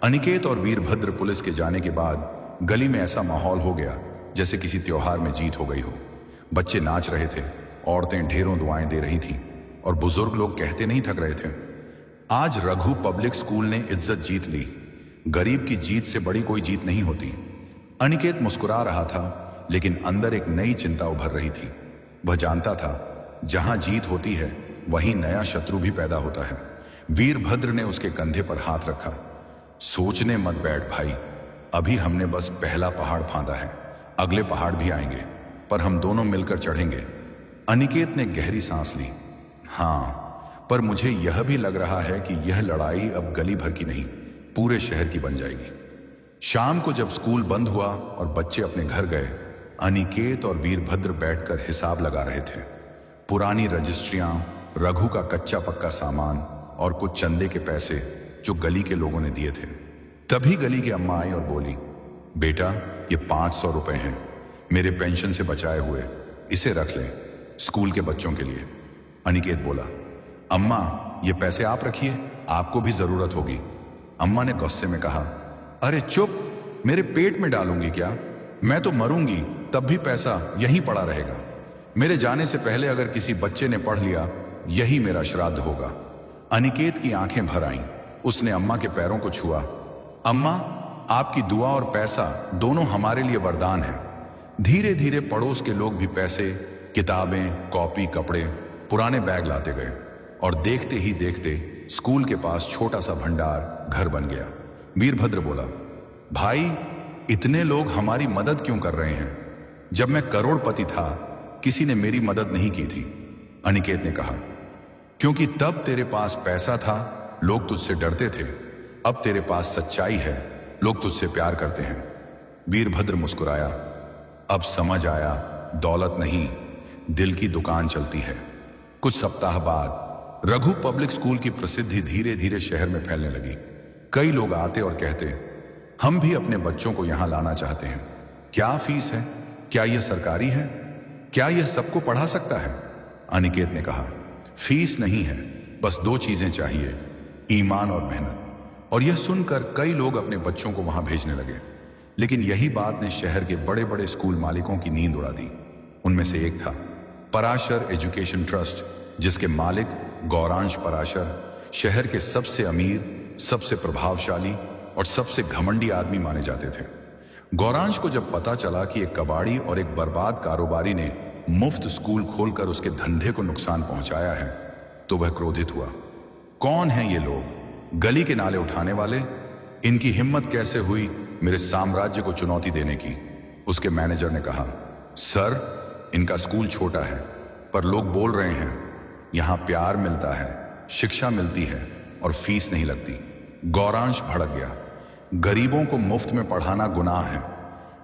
अनिकेत और वीरभद्र पुलिस के जाने के बाद गली में ऐसा माहौल हो गया जैसे किसी त्योहार में जीत हो गई हो। बच्चे नाच रहे थे, औरतें ढेरों दुआएं दे रही थीं और बुजुर्ग लोग कहते नहीं थक रहे थे, आज रघु पब्लिक स्कूल ने इज्जत जीत ली। गरीब की जीत से बड़ी कोई जीत नहीं होती। अनिकेत मुस्कुरा रहा था, लेकिन अंदर एक नई चिंता उभर रही थी। वह जानता था, जहां जीत होती है वहीं नया शत्रु भी पैदा होता है। वीरभद्र ने उसके कंधे पर हाथ रखा। सोचने मत बैठ भाई, अभी हमने बस पहला पहाड़ फांदा है, अगले पहाड़ भी आएंगे, पर हम दोनों मिलकर चढ़ेंगे। अनिकेत ने गहरी सांस ली। हां, पर मुझे यह भी लग रहा है कि यह लड़ाई अब गली भर की नहीं, पूरे शहर की बन जाएगी। शाम को जब स्कूल बंद हुआ और बच्चे अपने घर गए, अनिकेत और वीरभद्र बैठकर हिसाब लगा रहे थे। पुरानी रजिस्ट्रियां, रघु का कच्चा पक्का सामान और कुछ चंदे के पैसे जो गली के लोगों ने दिए थे। तभी गली की अम्मा आई और बोली, बेटा ये 500 रुपए हैं, मेरे पेंशन से बचाए हुए, इसे रख ले, स्कूल के बच्चों के लिए। अनिकेत बोला, अम्मा ये पैसे आप रखिए, आपको भी जरूरत होगी। अम्मा ने गुस्से में कहा, अरे चुप, मेरे पेट में डालूंगी क्या? मैं तो मरूंगी तब भी पैसा यहीं पड़ा रहेगा। मेरे जाने से पहले अगर किसी बच्चे ने पढ़ लिया, यही मेरा श्राद्ध होगा। अनिकेत की आंखें भर आईं। उसने अम्मा के पैरों को छुआ। अम्मा, आपकी दुआ और पैसा दोनों हमारे लिए वरदान है। धीरे धीरे पड़ोस के लोग भी पैसे, किताबें, कॉपी, कपड़े, पुराने बैग लाते गए और देखते ही देखते स्कूल के पास छोटा सा भंडार घर बन गया। वीरभद्र बोला, भाई इतने लोग हमारी मदद क्यों कर रहे हैं? जब मैं करोड़पति था किसी ने मेरी मदद नहीं की थी। अनिकेत ने कहा, क्योंकि तब तेरे पास पैसा था, लोग तुझसे डरते थे। अब तेरे पास सच्चाई है, लोग तुझसे प्यार करते हैं। वीरभद्र मुस्कुराया, अब समझ आया, दौलत नहीं, दिल की दुकान चलती है। कुछ सप्ताह बाद रघु पब्लिक स्कूल की प्रसिद्धि धीरे धीरे शहर में फैलने लगी। कई लोग आते और कहते, हम भी अपने बच्चों को यहां लाना चाहते हैं। क्या फीस है? क्या यह सरकारी है? क्या यह सबको पढ़ा सकता है? अनिकेत ने कहा, फीस नहीं है, बस 2 चीजें चाहिए, ईमान और मेहनत। और यह सुनकर कई लोग अपने बच्चों को वहां भेजने लगे। लेकिन यही बात ने शहर के बड़े बड़े स्कूल मालिकों की नींद उड़ा दी। उनमें से एक था पराशर एजुकेशन ट्रस्ट, जिसके मालिक गौरांश पराशर शहर के सबसे अमीर, सबसे प्रभावशाली और सबसे घमंडी आदमी माने जाते थे। गौरांश को जब पता चला कि एक कबाड़ी और एक बर्बाद कारोबारी ने मुफ्त स्कूल खोलकर उसके धंधे को नुकसान पहुंचाया है, तो वह क्रोधित हुआ। कौन हैं ये लोग, गली के नाले उठाने वाले? इनकी हिम्मत कैसे हुई मेरे साम्राज्य को चुनौती देने की? उसके मैनेजर ने कहा, सर इनका स्कूल छोटा है, पर लोग बोल रहे हैं यहां प्यार मिलता है, शिक्षा मिलती है और फीस नहीं लगती। गौरांश भड़क गया, गरीबों को मुफ्त में पढ़ाना गुनाह है,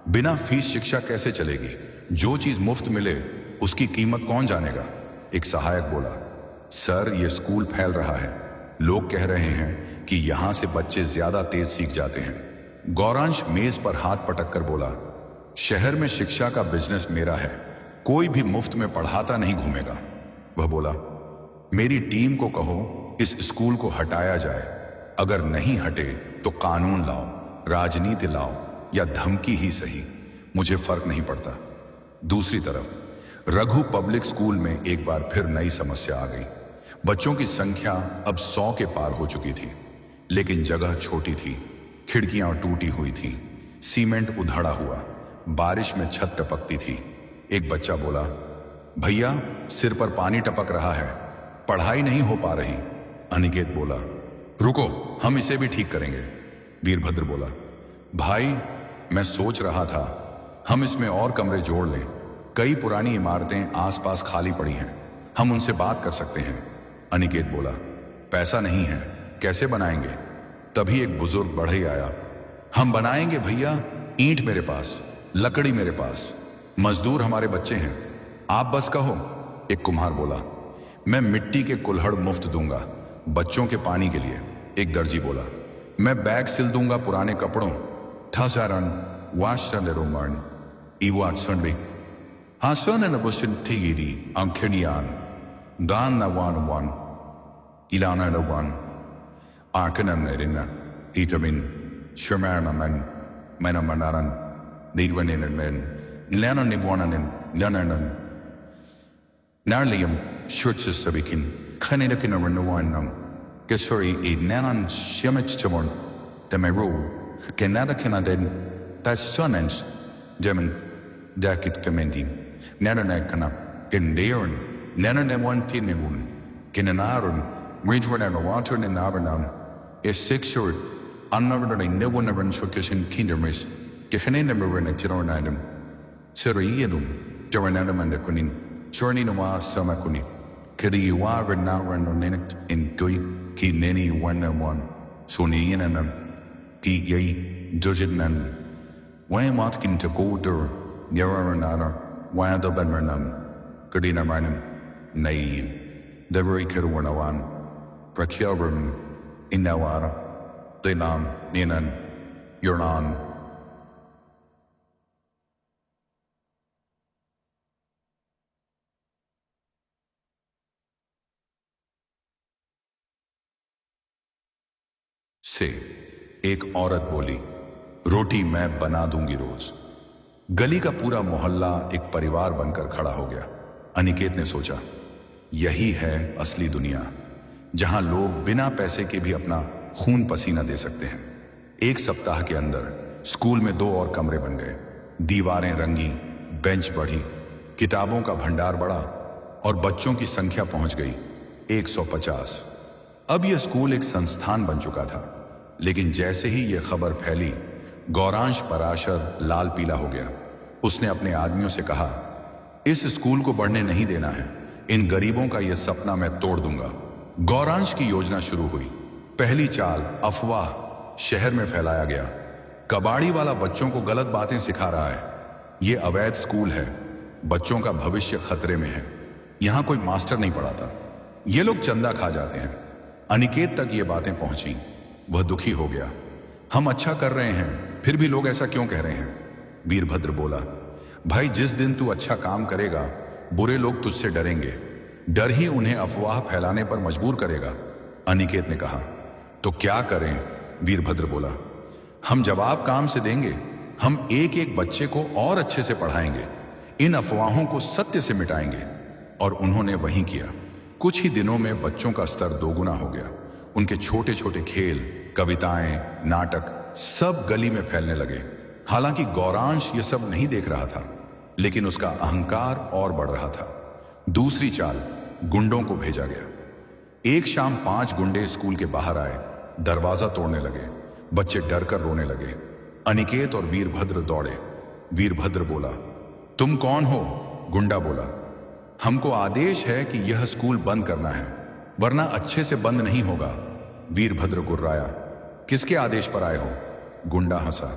बिना फीस शिक्षा कैसे चलेगी? जो चीज मुफ्त मिले उसकी कीमत कौन जानेगा? एक सहायक बोला, सर ये स्कूल फैल रहा है, लोग कह रहे हैं कि यहां से बच्चे ज्यादा तेज सीख जाते हैं। गौरांश मेज पर हाथ पटक कर बोला, शहर में शिक्षा का बिजनेस मेरा है, कोई भी मुफ्त में पढ़ाता नहीं घूमेगा। वह बोला, मेरी टीम को कहो इस स्कूल को हटाया जाए, अगर नहीं हटे तो कानून लाओ, राजनीति लाओ या धमकी ही सही, मुझे फर्क नहीं पड़ता। दूसरी तरफ रघु पब्लिक स्कूल में एक बार फिर नई समस्या आ गई। बच्चों की संख्या अब 100 के पार हो चुकी थी, लेकिन जगह छोटी थी, खिड़कियां टूटी हुई थीं, सीमेंट उधड़ा हुआ, बारिश में छत टपकती थी। एक बच्चा बोला, भैया सिर पर पानी टपक रहा है, पढ़ाई नहीं हो पा रही। अनिकेत बोला, रुको हम इसे भी ठीक करेंगे। वीरभद्र बोला, भाई मैं सोच रहा था हम इसमें और कमरे जोड़ लें। कई पुरानी इमारतें आसपास खाली पड़ी हैं, हम उनसे बात कर सकते हैं। अनिकेत बोला, पैसा नहीं है, कैसे बनाएंगे? तभी एक बुजुर्ग बढ़ई आया, हम बनाएंगे भैया, ईंट मेरे पास, लकड़ी मेरे पास, मजदूर हमारे बच्चे हैं, आप बस कहो। एक कुम्हार बोला, मैं मिट्टी के कुल्हड़ मुफ्त दूंगा बच्चों के पानी के लिए। एक दर्जी बोला, मैं बैग सिल दूंगा पुराने कपड़ों। ठासारन वाशन इवासन हासन नबुसन टीगी अंखनियान दान नवान one इलाना नवान आकनम नेरिना इटमिन शर्मानमन मनमनारन नीरवनेनमन लननिबवानन लननन नारलियम शुर्चसबिकिन खनिदकिनरनवानम Gesori e nanan shemetstorn the meru kenada kinaden tas sonens demen dakit commending nananakana gendeon nananewan tinemun genanarun ridwan and water in abenam is six short another no one ever shortish kindermis gehenenemerin at tironidum seriedum duranadam and the kunin shorni noa samakuni kiriwa renaran on in gui ki neni one soniinanam ki yei dujidnan wan matkin to go dur nyaranana wan the benmernam kadina manam naim the very kirwanawan prakyarum inawara dinam ninan yurnan से एक औरत बोली, रोटी मैं बना दूंगी रोज। गली का पूरा मोहल्ला एक परिवार बनकर खड़ा हो गया। अनिकेत ने सोचा, यही है असली दुनिया, जहां लोग बिना पैसे के भी अपना खून पसीना दे सकते हैं। एक सप्ताह के अंदर स्कूल में 2 और कमरे बन गए, दीवारें रंगी, बेंच बढ़ी, किताबों का भंडार बढ़ा और बच्चों की संख्या पहुंच गई 150। अब यह स्कूल एक संस्थान बन चुका था। लेकिन जैसे ही यह खबर फैली, गौरांश पराशर लाल पीला हो गया। उसने अपने आदमियों से कहा, इस स्कूल को बढ़ने नहीं देना है, इन गरीबों का यह सपना मैं तोड़ दूंगा। गौरांश की योजना शुरू हुई। पहली चाल, अफवाह शहर में फैलाया गया। कबाड़ी वाला बच्चों को गलत बातें सिखा रहा है, यह अवैध स्कूल है, बच्चों का भविष्य खतरे में है, यहां कोई मास्टर नहीं पढ़ाता, ये लोग चंदा खा जाते हैं। अनिकेत तक ये बातें पहुंची। वह दुखी हो गया। हम अच्छा कर रहे हैं, फिर भी लोग ऐसा क्यों कह रहे हैं? वीरभद्र बोला, भाई जिस दिन तू अच्छा काम करेगा, बुरे लोग तुझसे डरेंगे, डर ही उन्हें अफवाह फैलाने पर मजबूर करेगा। अनिकेत ने कहा, तो क्या करें? वीरभद्र बोला, हम जवाब काम से देंगे, हम एक एक बच्चे को और अच्छे से पढ़ाएंगे, इन अफवाहों को सत्य से मिटाएंगे। और उन्होंने वही किया। कुछ ही दिनों में बच्चों का स्तर दोगुना हो गया। उनके छोटे छोटे खेल, कविताएं, नाटक सब गली में फैलने लगे। हालांकि गौरांश ये सब नहीं देख रहा था, लेकिन उसका अहंकार और बढ़ रहा था। दूसरी चाल, गुंडों को भेजा गया। एक शाम 5 गुंडे स्कूल के बाहर आए, दरवाजा तोड़ने लगे। बच्चे डरकर रोने लगे। अनिकेत और वीरभद्र दौड़े। वीरभद्र बोला, तुम कौन हो? गुंडा बोला, हमको आदेश है कि यह स्कूल बंद करना है, वरना अच्छे से बंद नहीं होगा। वीरभद्र गुर्राया, किसके आदेश पर आए हो? गुंडा हंसा,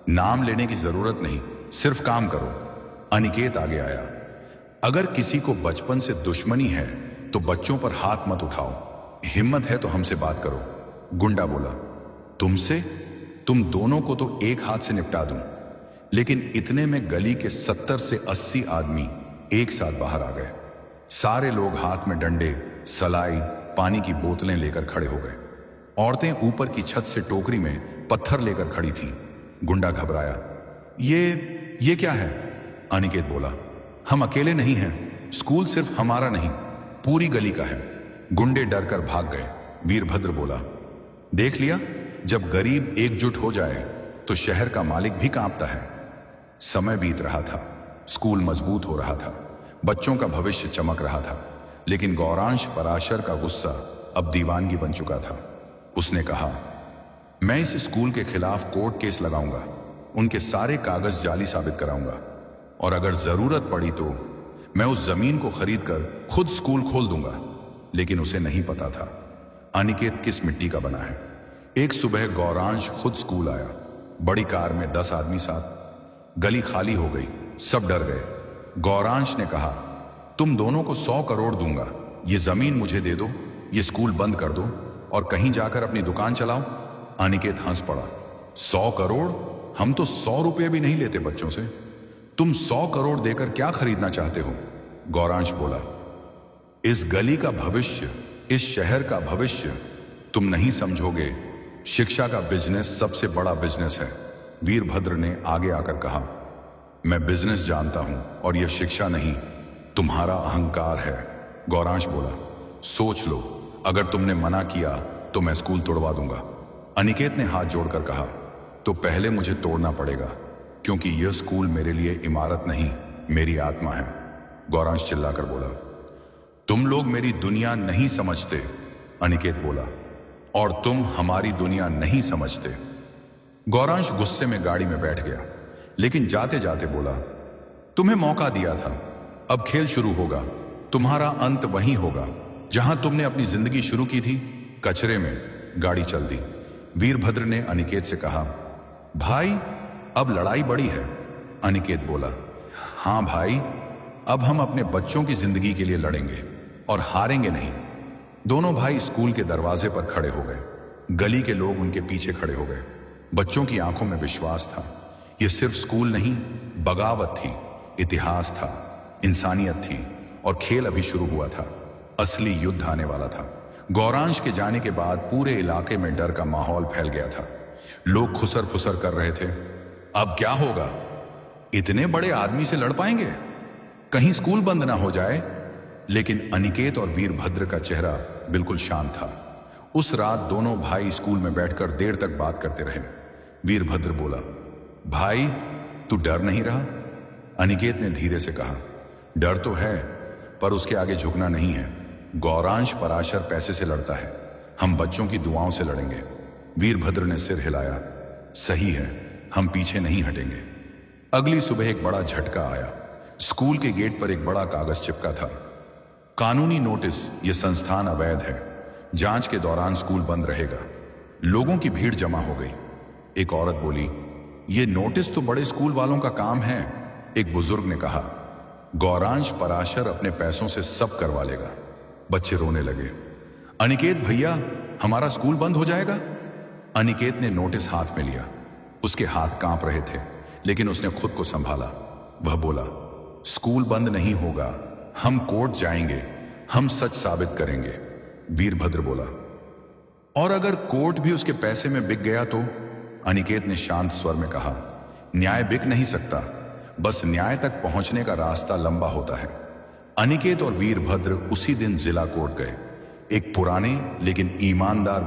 नाम लेने की जरूरत नहीं, सिर्फ काम करो। अनिकेत आगे आया, अगर किसी को बचपन से दुश्मनी है तो बच्चों पर हाथ मत उठाओ, हिम्मत है तो हमसे बात करो। गुंडा बोला, तुमसे? तुम दोनों को तो एक हाथ से निपटा दूं। लेकिन इतने में गली के 70 से 80 आदमी एक साथ बाहर आ गए। सारे लोग हाथ में डंडे, सलाई, पानी की बोतलें लेकर खड़े हो गए। औरतें ऊपर की छत से टोकरी में पत्थर लेकर खड़ी थीं। गुंडा घबराया, ये क्या है? अनिकेत बोला, हम अकेले नहीं हैं, स्कूल सिर्फ हमारा नहीं, पूरी गली का है। गुंडे डरकर भाग गए। वीरभद्र बोला, देख लिया, जब गरीब एकजुट हो जाए तो शहर का मालिक भी कांपता है। समय बीत रहा था, स्कूल मजबूत हो रहा था, बच्चों का भविष्य चमक रहा था, लेकिन गौरांश पराशर का गुस्सा अब दीवानगी बन चुका था। उसने कहा, मैं इस स्कूल के खिलाफ कोर्ट केस लगाऊंगा, उनके सारे कागज जाली साबित कराऊंगा, और अगर जरूरत पड़ी तो मैं उस जमीन को खरीद कर खुद स्कूल खोल दूंगा। लेकिन उसे नहीं पता था अनिकेत किस मिट्टी का बना है। एक सुबह गौरांश खुद स्कूल आया, बड़ी कार में 10 आदमी साथ। गली खाली हो गई, सब डर गए। गौरांश ने कहा, तुम दोनों को 100 करोड़ दूंगा, ये जमीन मुझे दे दो, ये स्कूल बंद कर दो और कहीं जाकर अपनी दुकान चलाओ। अनिकेत हंस पड़ा। 100 करोड़? हम तो 100 रुपये भी नहीं लेते बच्चों से। तुम 100 करोड़ देकर क्या खरीदना चाहते हो? गौरांश बोला, इस गली का भविष्य, इस शहर का भविष्य। तुम नहीं समझोगे, शिक्षा का बिजनेस सबसे बड़ा बिजनेस है। वीरभद्र ने आगे आकर कहा, मैं बिजनेस जानता हूं और यह शिक्षा नहीं, तुम्हारा अहंकार है। गौरांश बोला, सोच लो, अगर तुमने मना किया तो मैं स्कूल तोड़वा दूंगा। अनिकेत ने हाथ जोड़कर कहा, तो पहले मुझे तोड़ना पड़ेगा, क्योंकि यह स्कूल मेरे लिए इमारत नहीं, मेरी आत्मा है। गौरांश चिल्लाकर बोला, तुम लोग मेरी दुनिया नहीं समझते। अनिकेत बोला, और तुम हमारी दुनिया नहीं समझते। गौरांश गुस्से में गाड़ी में बैठ गया, लेकिन जाते जाते बोला, तुम्हें मौका दिया था, अब खेल शुरू होगा। तुम्हारा अंत वहीं होगा जहां तुमने अपनी जिंदगी शुरू की थी, कचरे में। गाड़ी चल दी। वीरभद्र ने अनिकेत से कहा, भाई अब लड़ाई बड़ी है। अनिकेत बोला, हां भाई, अब हम अपने बच्चों की जिंदगी के लिए लड़ेंगे और हारेंगे नहीं। दोनों भाई स्कूल के दरवाजे पर खड़े हो गए। गली के लोग उनके पीछे खड़े हो गए। बच्चों की आंखों में विश्वास था। यह सिर्फ स्कूल नहीं, बगावत थी, इतिहास था, इंसानियत थी, और खेल अभी शुरू हुआ था। असली युद्ध आने वाला था। गौरांश के जाने के बाद पूरे इलाके में डर का माहौल फैल गया था। लोग खुसर फुसर कर रहे थे, अब क्या होगा? इतने बड़े आदमी से लड़ पाएंगे? कहीं स्कूल बंद ना हो जाए। लेकिन अनिकेत और वीरभद्र का चेहरा बिल्कुल शांत था। उस रात दोनों भाई स्कूल में बैठकर देर तक बात करते रहे। वीरभद्र बोला, भाई तू डर नहीं रहा? अनिकेत ने धीरे से कहा, डर तो है, पर उसके आगे झुकना नहीं है। गौरांश पराशर पैसे से लड़ता है, हम बच्चों की दुआओं से लड़ेंगे। वीरभद्र ने सिर हिलाया, सही है, हम पीछे नहीं हटेंगे। अगली सुबह एक बड़ा झटका आया। स्कूल के गेट पर एक बड़ा कागज चिपका था, कानूनी नोटिस, यह संस्थान अवैध है, जांच के दौरान स्कूल बंद रहेगा। लोगों की भीड़ जमा हो गई। एक औरत बोली, यह नोटिस तो बड़े स्कूल वालों का काम है। एक बुजुर्ग ने कहा, गौरांश पराशर अपने पैसों से सब करवा लेगा। बच्चे रोने लगे, अनिकेत भैया, हमारा स्कूल बंद हो जाएगा। अनिकेत ने नोटिस हाथ में लिया। उसके हाथ कांप रहे थे, लेकिन उसने खुद को संभाला। वह बोला, स्कूल बंद नहीं होगा, हम कोर्ट जाएंगे, हम सच साबित करेंगे। वीरभद्र बोला, और अगर कोर्ट भी उसके पैसे में बिक गया तो? अनिकेत ने शांत स्वर में कहा, न्याय बिक नहीं सकता, बस न्याय तक पहुंचने का रास्ता लंबा होता है। अनिकेत और वीरभद्र उसी दिन जिला कोर्ट गए। एक पुराने लेकिन ईमानदार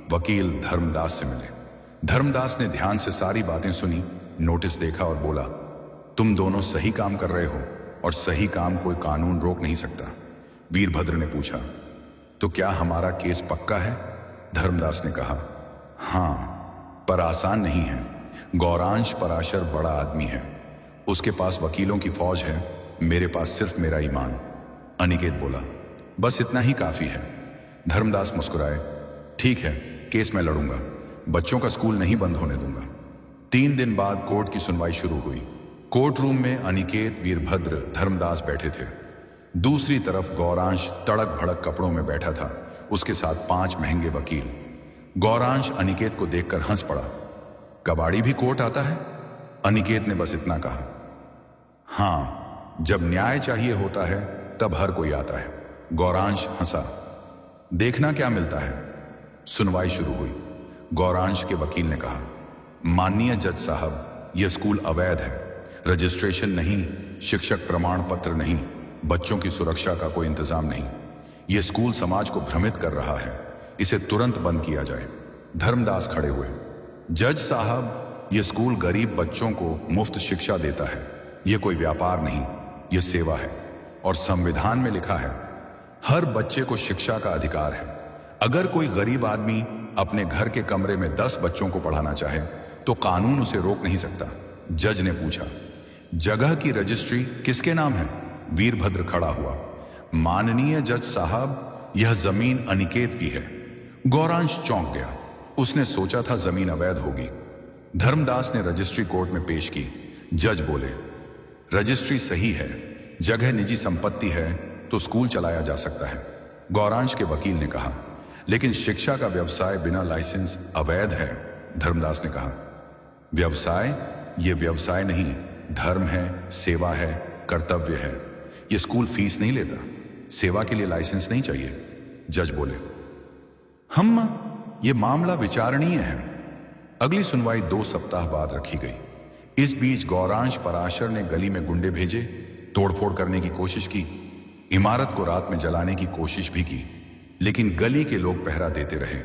वकील धर्मदास से मिले। धर्मदास ने ध्यान से सारी बातें सुनी, नोटिस देखा और बोला, तुम दोनों सही काम कर रहे हो और सही काम कोई कानून रोक नहीं सकता। वीरभद्र ने पूछा, तो क्या हमारा केस पक्का है? धर्मदास ने कहा, हां, पर आसान नहीं है। गौरांश पराशर बड़ा आदमी है, उसके पास वकीलों की फौज है, मेरे पास सिर्फ मेरा ईमान। अनिकेत बोला, बस इतना ही काफी है। धर्मदास मुस्कुराए, ठीक है, केस मैं लड़ूंगा, बच्चों का स्कूल नहीं बंद होने दूंगा। 3 दिन बाद कोर्ट की सुनवाई शुरू हुई। कोर्ट रूम में अनिकेत, वीरभद्र, धर्मदास बैठे थे। दूसरी तरफ गौरांश तड़क भड़क कपड़ों में बैठा था, उसके साथ 5 महंगे वकील। गौरांश अनिकेत को देखकर हंस पड़ा, कबाड़ी भी कोर्ट आता है? अनिकेत ने बस इतना कहा, हां, जब न्याय चाहिए होता है तब हर कोई आता है। गौरांश हंसा, देखना क्या मिलता है। सुनवाई शुरू हुई। गौरांश के वकील ने कहा, माननीय जज साहब, यह स्कूल अवैध है, रजिस्ट्रेशन नहीं, शिक्षक प्रमाण पत्र नहीं, बच्चों की सुरक्षा का कोई इंतजाम नहीं। यह स्कूल समाज को भ्रमित कर रहा है, इसे तुरंत बंद किया जाए। धर्मदास खड़े हुए, जज साहब, यह स्कूल गरीब बच्चों को मुफ्त शिक्षा देता है। यह कोई व्यापार नहीं, यह सेवा है। और संविधान में लिखा है, हर बच्चे को शिक्षा का अधिकार है। अगर कोई गरीब आदमी अपने घर के कमरे में 10 बच्चों को पढ़ाना चाहे तो कानून उसे रोक नहीं सकता। जज ने पूछा, जगह की रजिस्ट्री किसके नाम है? वीरभद्र खड़ा हुआ, माननीय जज साहब, यह जमीन अनिकेत की है। गौरांश चौंक गया। उसने सोचा था जमीन अवैध होगी। धर्मदास ने रजिस्ट्री कोर्ट में पेश की। जज बोले, रजिस्ट्री सही है, जगह निजी संपत्ति है तो स्कूल चलाया जा सकता है। गौरांश के वकील ने कहा, लेकिन शिक्षा का व्यवसाय बिना लाइसेंस अवैध है। धर्मदास ने कहा, व्यवसाय? यह व्यवसाय नहीं, धर्म है, सेवा है, कर्तव्य है। यह स्कूल फीस नहीं लेता, सेवा के लिए लाइसेंस नहीं चाहिए। जज बोले, यह मामला विचारणीय है। अगली सुनवाई 2 सप्ताह बाद रखी गई। इस बीच गौरांश पराशर ने गली में गुंडे भेजे, तोड़फोड़ करने की कोशिश की, इमारत को रात में जलाने की कोशिश भी की, लेकिन गली के लोग पहरा देते रहे।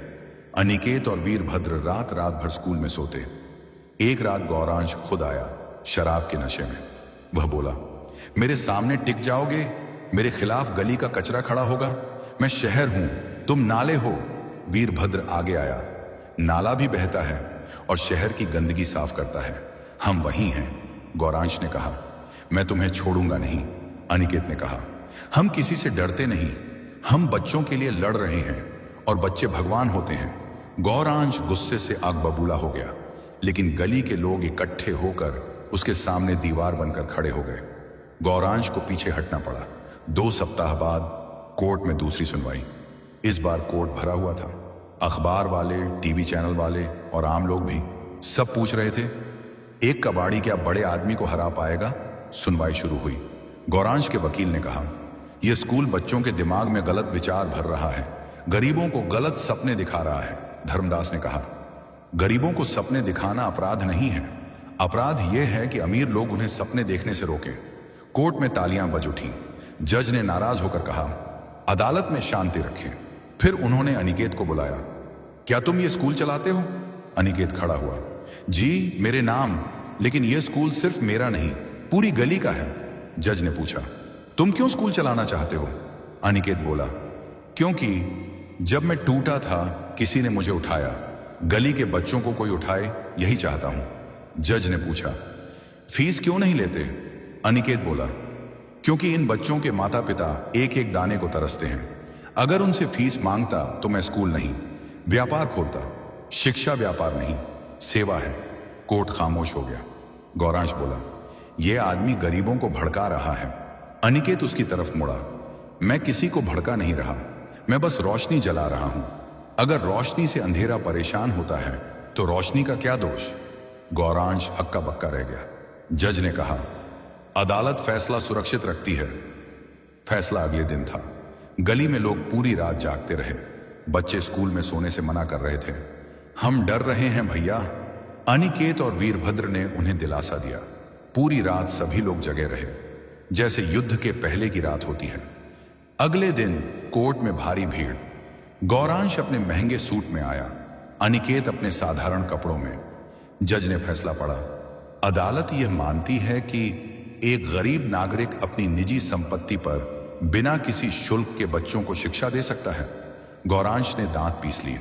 अनिकेत और वीरभद्र रात रात भर स्कूल में सोते। एक रात गौरांश खुद आया, शराब के नशे में। वह बोला, मेरे सामने टिक जाओगे? मेरे खिलाफ गली का कचरा खड़ा होगा? मैं शहर हूं, तुम नाले हो। वीरभद्र आगे आया, नाला भी बहता है और शहर की गंदगी साफ करता है, हम वही हैं। गौरांश ने कहा, मैं तुम्हें छोड़ूंगा नहीं। अनिकेत ने कहा, हम किसी से डरते नहीं, हम बच्चों के लिए लड़ रहे हैं और बच्चे भगवान होते हैं। गौरांश गुस्से से आग बबूला हो गया, लेकिन गली के लोग इकट्ठे होकर उसके सामने दीवार बनकर खड़े हो गए। गौरांश को पीछे हटना पड़ा। 2 सप्ताह बाद कोर्ट में दूसरी सुनवाई। इस बार कोर्ट भरा हुआ था। अखबार वाले, टीवी चैनल वाले और आम लोग भी सब पूछ रहे थे, एक कबाड़ी क्या बड़े आदमी को हरा पाएगा? सुनवाई शुरू हुई। गौरांश के वकील ने कहा, यह स्कूल बच्चों के दिमाग में गलत विचार भर रहा है, गरीबों को गलत सपने दिखा रहा है। धर्मदास ने कहा, गरीबों को सपने दिखाना अपराध नहीं है, अपराध यह है कि अमीर लोग उन्हें सपने देखने से रोकें। कोर्ट में तालियां बज उठी। जज ने नाराज होकर कहा, अदालत में शांति रखें। फिर उन्होंने अनिकेत को बुलाया, क्या तुम ये स्कूल चलाते हो? अनिकेत खड़ा हुआ, जी मेरे नाम, लेकिन यह स्कूल सिर्फ मेरा नहीं, पूरी गली का है। जज ने पूछा, तुम क्यों स्कूल चलाना चाहते हो? अनिकेत बोला, क्योंकि जब मैं टूटा था किसी ने मुझे उठाया, गली के बच्चों को कोई उठाए यही चाहता हूं। जज ने पूछा, फीस क्यों नहीं लेते? अनिकेत बोला, क्योंकि इन बच्चों के माता पिता एक एक दाने को तरसते हैं। अगर उनसे फीस मांगता तो मैं स्कूल नहीं, व्यापार खोलता। शिक्षा व्यापार नहीं, सेवा है। कोर्ट खामोश हो गया। गौरांश बोला, यह आदमी गरीबों को भड़का रहा है। अनिकेत उसकी तरफ मुड़ा, मैं किसी को भड़का नहीं रहा, मैं बस रोशनी जला रहा हूं। अगर रोशनी से अंधेरा परेशान होता है तो रोशनी का क्या दोष? गौरांश हक्का बक्का रह गया। जज ने कहा, अदालत फैसला सुरक्षित रखती है। फैसला अगले दिन था। गली में लोग पूरी रात जागते रहे। बच्चे स्कूल में सोने से मना कर रहे थे। हम डर रहे हैं भैया, अनिकेत और वीरभद्र ने उन्हें दिलासा दिया। पूरी रात सभी लोग जगे रहे, जैसे युद्ध के पहले की रात होती है। अगले दिन कोर्ट में भारी भीड़। गौरांश अपने महंगे सूट में आया, अनिकेत अपने साधारण कपड़ों में। जज ने फैसला पढ़ा, अदालत यह मानती है कि एक गरीब नागरिक अपनी निजी संपत्ति पर बिना किसी शुल्क के बच्चों को शिक्षा दे सकता है। गौरांश ने दांत पीस लिए।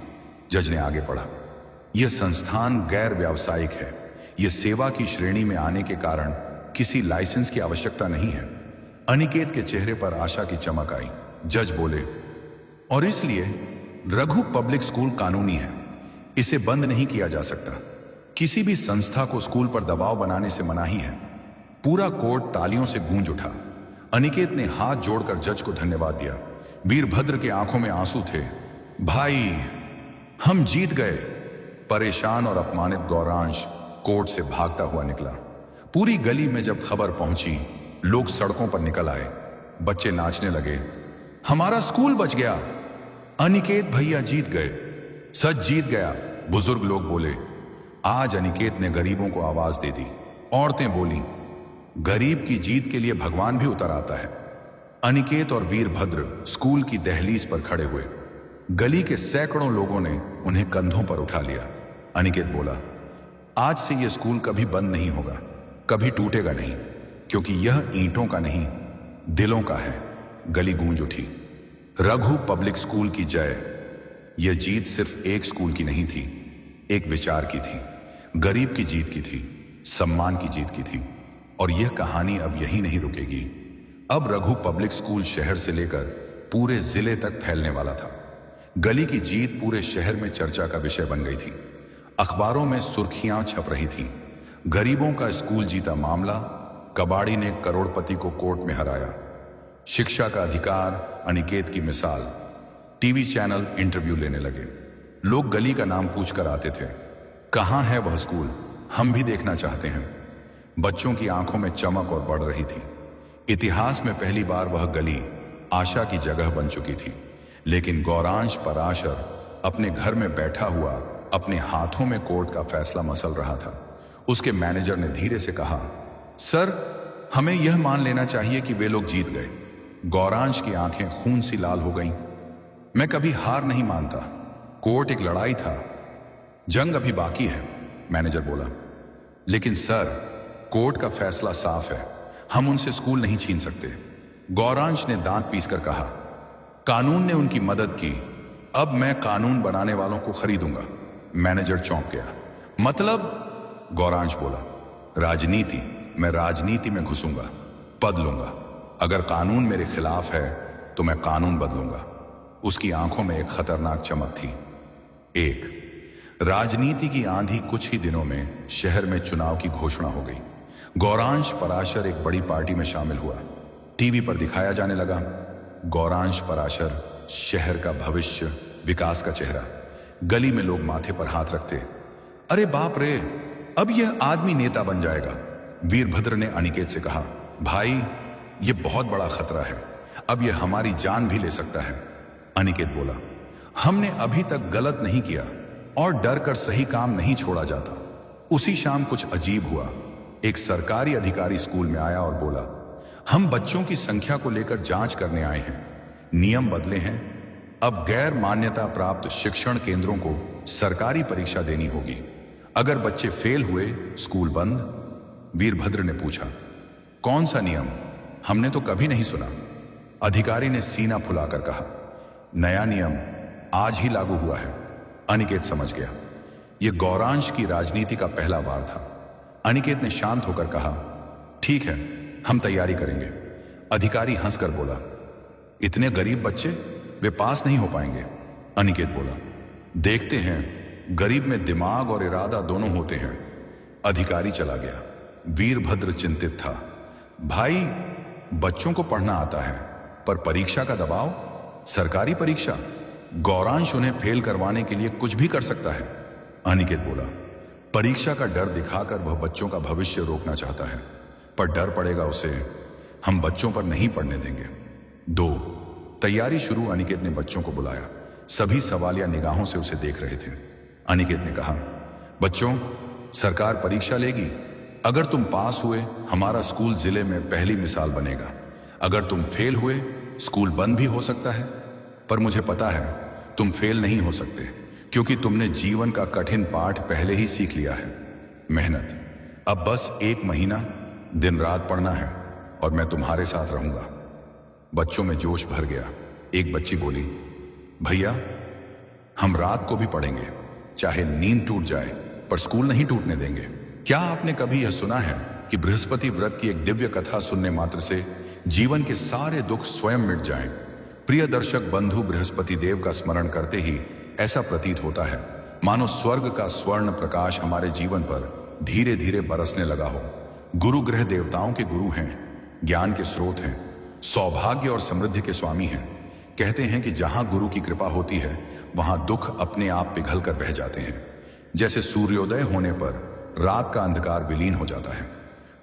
जज ने आगे पढ़ा, यह संस्थान गैर व्यावसायिक है, यह सेवा की श्रेणी में आने के कारण किसी लाइसेंस की आवश्यकता नहीं है। अनिकेत के चेहरे पर आशा की चमक आई। जज बोले, और इसलिए रघु पब्लिक स्कूल कानूनी है, इसे बंद नहीं किया जा सकता। किसी भी संस्था को स्कूल पर दबाव बनाने से मनाही है। पूरा कोर्ट तालियों से गूंज उठा। अनिकेत ने हाथ जोड़कर जज को धन्यवाद दिया। वीरभद्र के आंखों में आंसू थे। भाई, हम जीत गए। परेशान और अपमानित गौरांश कोर्ट से भागता हुआ निकला। पूरी गली में जब खबर पहुंची, लोग सड़कों पर निकल आए। बच्चे नाचने लगे, हमारा स्कूल बच गया, अनिकेत भैया जीत गए, सच जीत गया। बुजुर्ग लोग बोले, आज अनिकेत ने गरीबों को आवाज दे दी। औरतें बोली, गरीब की जीत के लिए भगवान भी उतर आता है। अनिकेत और वीरभद्र स्कूल की दहलीज पर खड़े हुए। गली के सैकड़ों लोगों ने उन्हें कंधों पर उठा लिया। अनिकेत बोला, आज से यह स्कूल कभी बंद नहीं होगा, कभी टूटेगा नहीं, क्योंकि यह ईंटों का नहीं, दिलों का है। गली गूंज उठी, रघु पब्लिक स्कूल की जय। यह जीत सिर्फ एक स्कूल की नहीं थी, एक विचार की थी, गरीब की जीत की थी, सम्मान की जीत की थी। और यह कहानी अब यही नहीं रुकेगी। अब रघु पब्लिक स्कूल शहर से लेकर पूरे जिले तक फैलने वाला था। गली की जीत पूरे शहर में चर्चा का विषय बन गई थी। अखबारों में सुर्खियां छप रही थीं। गरीबों का स्कूल जीता मामला, कबाड़ी ने करोड़पति को कोर्ट में हराया, शिक्षा का अधिकार, अनिकेत की मिसाल। टीवी चैनल इंटरव्यू लेने लगे। लोग गली का नाम पूछकर आते थे, कहां है वह स्कूल, हम भी देखना चाहते हैं। बच्चों की आंखों में चमक और बढ़ रही थी। इतिहास में पहली बार वह गली आशा की जगह बन चुकी थी। लेकिन गौरांश पराशर अपने घर में बैठा हुआ अपने हाथों में कोर्ट का फैसला मसल रहा था। उसके मैनेजर ने धीरे से कहा, सर, हमें यह मान लेना चाहिए कि वे लोग जीत गए। गौरांश की आंखें खून सी लाल हो गईं। मैं कभी हार नहीं मानता, कोर्ट एक लड़ाई था, जंग अभी बाकी है, मैनेजर बोला। लेकिन सर, कोर्ट का फैसला साफ है, हम उनसे स्कूल नहीं छीन सकते। गौरांश ने दांत पीसकर कहा, कानून ने उनकी मदद की, अब मैं कानून बनाने वालों को खरीदूंगा। मैनेजर चौंक गया। मतलब? गौरांश बोला, राजनीति, मैं राजनीति में घुसूंगा, पद लूंगा। अगर कानून मेरे खिलाफ है तो मैं कानून बदलूंगा। उसकी आंखों में एक खतरनाक चमक थी। एक राजनीति की आंधी कुछ ही दिनों में शहर में चुनाव की घोषणा हो गई। गौरांश पराशर एक बड़ी पार्टी में शामिल हुआ। टीवी पर दिखाया जाने लगा, गौरांश पराशर, शहर का भविष्य, विकास का चेहरा। गली में लोग माथे पर हाथ रखते, अरे बाप रे, अब यह आदमी नेता बन जाएगा। वीरभद्र ने अनिकेत से कहा, भाई, यह बहुत बड़ा खतरा है, अब यह हमारी जान भी ले सकता है। अनिकेत बोला, हमने अभी तक गलत नहीं किया और डर कर सही काम नहीं छोड़ा जाता। उसी शाम कुछ अजीब हुआ। एक सरकारी अधिकारी स्कूल में आया और बोला, हम बच्चों की संख्या को लेकर जांच करने आए हैं। नियम बदले हैं, अब गैर मान्यता प्राप्त शिक्षण केंद्रों को सरकारी परीक्षा देनी होगी। अगर बच्चे फेल हुए, स्कूल बंद। वीरभद्र ने पूछा, कौन सा नियम, हमने तो कभी नहीं सुना। अधिकारी ने सीना फुलाकर कहा, नया नियम आज ही लागू हुआ है। अनिकेत समझ गया, यह गौरांश की राजनीति का पहला वार था। अनिकेत ने शांत होकर कहा, ठीक है, हम तैयारी करेंगे। अधिकारी हंसकर बोला, इतने गरीब बच्चे, वे पास नहीं हो पाएंगे। अनिकेत बोला, देखते हैं, गरीब में दिमाग और इरादा दोनों होते हैं। अधिकारी चला गया। वीरभद्र चिंतित था, भाई, बच्चों को पढ़ना आता है, पर परीक्षा का दबाव, सरकारी परीक्षा, गौरांश उन्हें फेल करवाने के लिए कुछ भी कर सकता है। अनिकेत बोला, परीक्षा का डर दिखाकर वह बच्चों का भविष्य रोकना चाहता है, पर डर पड़ेगा उसे, हम बच्चों पर नहीं पढ़ने देंगे। 2 तैयारी शुरू। अनिकेत ने बच्चों को बुलाया। सभी सवालिया निगाहों से उसे देख रहे थे। अनिकेत ने कहा, बच्चों, सरकार परीक्षा लेगी। अगर तुम पास हुए, हमारा स्कूल जिले में पहली मिसाल बनेगा। अगर तुम फेल हुए, स्कूल बंद भी हो सकता है। पर मुझे पता है, तुम फेल नहीं हो सकते, क्योंकि तुमने जीवन का कठिन पाठ पहले ही सीख लिया है। मेहनत, अब बस 1 महीना दिन रात पढ़ना है और मैं तुम्हारे साथ रहूंगा। बच्चों में जोश भर गया। एक बच्ची बोली, भैया, हम रात को भी पढ़ेंगे, चाहे नींद टूट जाए, पर स्कूल नहीं टूटने देंगे। क्या आपने कभी यह सुना है कि बृहस्पति व्रत की एक दिव्य कथा सुनने मात्र से जीवन के सारे दुख स्वयं मिट जाएं? प्रिय दर्शक बंधु, बृहस्पति देव का स्मरण करते ही ऐसा प्रतीत होता है मानो स्वर्ग का स्वर्ण प्रकाश हमारे जीवन पर धीरे धीरे बरसने लगा हो। गुरु ग्रह देवताओं के गुरु हैं, ज्ञान के स्रोत हैं, सौभाग्य और समृद्धि के स्वामी हैं। कहते हैं कि जहां गुरु की कृपा होती है, वहां दुख अपने आप पिघल कर बह जाते हैं। जैसे सूर्योदय होने पर रात का अंधकार विलीन हो जाता है।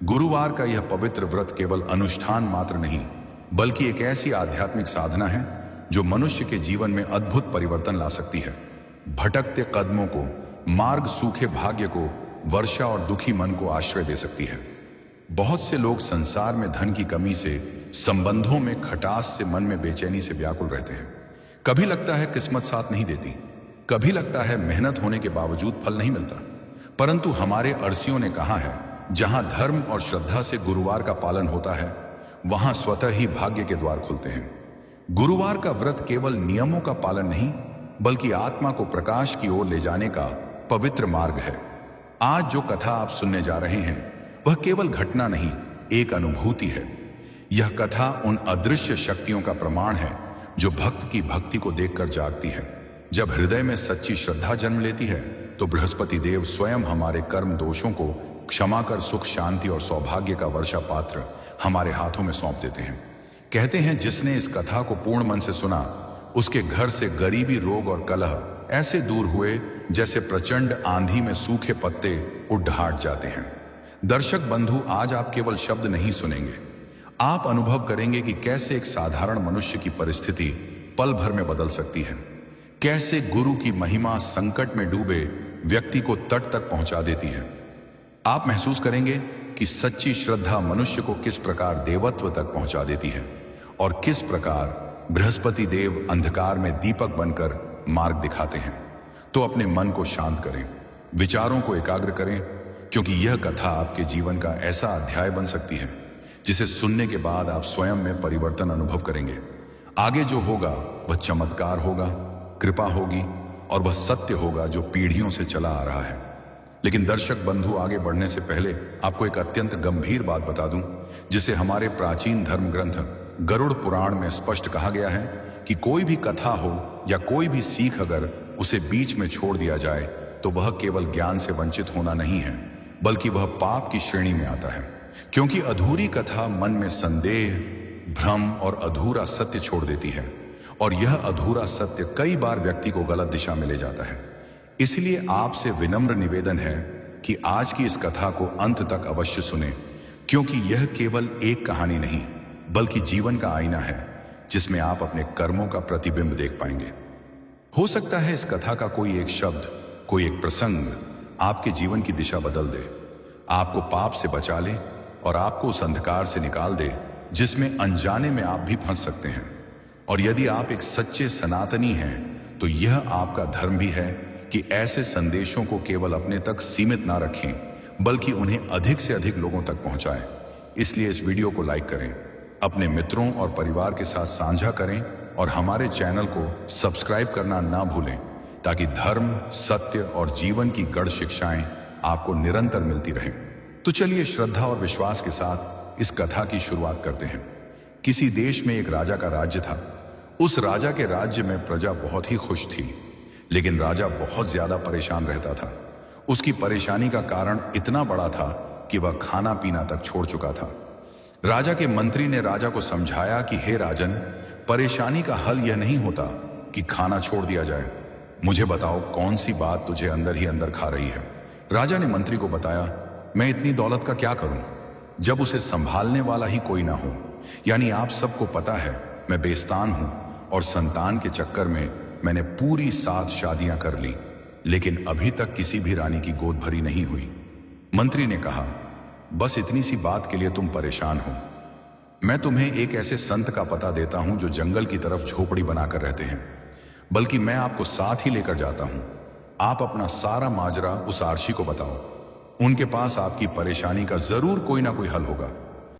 गुरुवार का यह पवित्र व्रत केवल अनुष्ठान मात्र नहीं, बल्कि एक ऐसी आध्यात्मिक साधना है जो मनुष्य के जीवन में अद्भुत परिवर्तन ला सकती है। भटकते कदमों को मार्ग, सूखे भाग्य को वर्षा और दुखी मन को आश्रय दे सकती है। बहुत से लोग संसार में धन की कमी से, संबंधों में खटास से, मन में बेचैनी से व्याकुल रहते हैं। कभी लगता है किस्मत साथ नहीं देती, कभी लगता है मेहनत होने के बावजूद फल नहीं मिलता। परंतु हमारे अरसियों ने कहा है, जहां धर्म और श्रद्धा से गुरुवार का पालन होता है, वहां स्वतः ही भाग्य के द्वार खुलते हैं। गुरुवार का व्रत केवल नियमों का पालन नहीं, बल्कि आत्मा को प्रकाश की ओर ले जाने का पवित्र मार्ग है। आज जो कथा आप सुनने जा रहे हैं, वह केवल घटना नहीं, एक अनुभूति है। यह कथा उन अदृश्य शक्तियों का प्रमाण है जो भक्त की भक्ति को देखकर जागती है। जब हृदय में सच्ची श्रद्धा जन्म लेती है, तो बृहस्पति देव स्वयं हमारे कर्म दोषों को क्षमा कर सुख, शांति और सौभाग्य का वर्षा पात्र हमारे हाथों में सौंप देते हैं। कहते हैं, जिसने इस कथा को पूर्ण मन से सुना, उसके घर से गरीबी, रोग और कलह ऐसे दूर हुए जैसे प्रचंड आंधी में सूखे पत्ते उड़ाट जाते हैं। दर्शक बंधु, आज आप केवल शब्द नहीं सुनेंगे, आप अनुभव करेंगे कि कैसे एक साधारण मनुष्य की परिस्थिति पल भर में बदल सकती है। कैसे गुरु की महिमा संकट में डूबे व्यक्ति को तट तक पहुंचा देती है। आप महसूस करेंगे कि सच्ची श्रद्धा मनुष्य को किस प्रकार देवत्व तक पहुंचा देती है और किस प्रकार बृहस्पति देव अंधकार में दीपक बनकर मार्ग दिखाते हैं। तो अपने मन को शांत करें, विचारों को एकाग्र करें, क्योंकि यह कथा आपके जीवन का ऐसा अध्याय बन सकती है जिसे सुनने के बाद आप स्वयं में परिवर्तन अनुभव करेंगे। आगे जो होगा वह चमत्कार होगा, कृपा होगी और वह सत्य होगा जो पीढ़ियों से चला आ रहा है। लेकिन दर्शक बंधु, आगे बढ़ने से पहले आपको एक अत्यंत गंभीर बात बता दूं, जिसे हमारे प्राचीन धर्म ग्रंथ गरुड़ पुराण में स्पष्ट कहा गया है कि कोई भी कथा हो या कोई भी सीख अगर उसे बीच में छोड़ दिया जाए, तो वह केवल ज्ञान से वंचित होना नहीं है, बल्कि वह पाप की श्रेणी में आता है। क्योंकि अधूरी कथा मन में संदेह, भ्रम और अधूरा सत्य छोड़ देती है, और यह अधूरा सत्य कई बार व्यक्ति को गलत दिशा में ले जाता है। इसलिए आपसे विनम्र निवेदन है कि आज की इस कथा को अंत तक अवश्य सुने, क्योंकि यह केवल एक कहानी नहीं, बल्कि जीवन का आईना है जिसमें आप अपने कर्मों का प्रतिबिंब देख पाएंगे। हो सकता है इस कथा का कोई एक शब्द, कोई एक प्रसंग आपके जीवन की दिशा बदल दे, आपको पाप से बचा ले और आपको उस अंधकार से निकाल दे जिसमें अनजाने में आप भी फंस सकते हैं। और यदि आप एक सच्चे सनातनी हैं, तो यह आपका धर्म भी है कि ऐसे संदेशों को केवल अपने तक सीमित ना रखें, बल्कि उन्हें अधिक से अधिक लोगों तक पहुंचाएं। इसलिए इस वीडियो को लाइक करें, अपने मित्रों और परिवार के साथ साझा करें और हमारे चैनल को सब्सक्राइब करना ना भूलें, ताकि धर्म, सत्य और जीवन की गढ़ शिक्षाएं आपको निरंतर मिलती रहें। तो चलिए श्रद्धा और विश्वास के साथ इस कथा की शुरुआत करते हैं। किसी देश में एक राजा का राज्य था। उस राजा के राज्य में प्रजा बहुत ही खुश थी, लेकिन राजा बहुत ज्यादा परेशान रहता था। उसकी परेशानी का कारण इतना बड़ा था कि वह खाना पीना तक छोड़ चुका था। राजा के मंत्री ने राजा को समझाया कि हे राजन, परेशानी का हल यह नहीं होता कि खाना छोड़ दिया जाए। मुझे बताओ, कौन सी बात तुझे अंदर ही अंदर खा रही है। राजा ने मंत्री को बताया, मैं इतनी दौलत का क्या करूं जब उसे संभालने वाला ही कोई ना हो। यानी आप सबको पता है मैं बेस्तान हूं और संतान के चक्कर में मैंने पूरी 7 शादियां कर ली, लेकिन अभी तक किसी भी रानी की गोद भरी नहीं हुई। मंत्री ने कहा, बस इतनी सी बात के लिए तुम परेशान हो। मैं तुम्हें एक ऐसे संत का पता देता हूं जो जंगल की तरफ झोपड़ी बनाकर रहते हैं, बल्कि मैं आपको साथ ही लेकर जाता हूं। आप अपना सारा माजरा उस आरशी को बताओ, उनके पास आपकी परेशानी का जरूर कोई ना कोई हल होगा।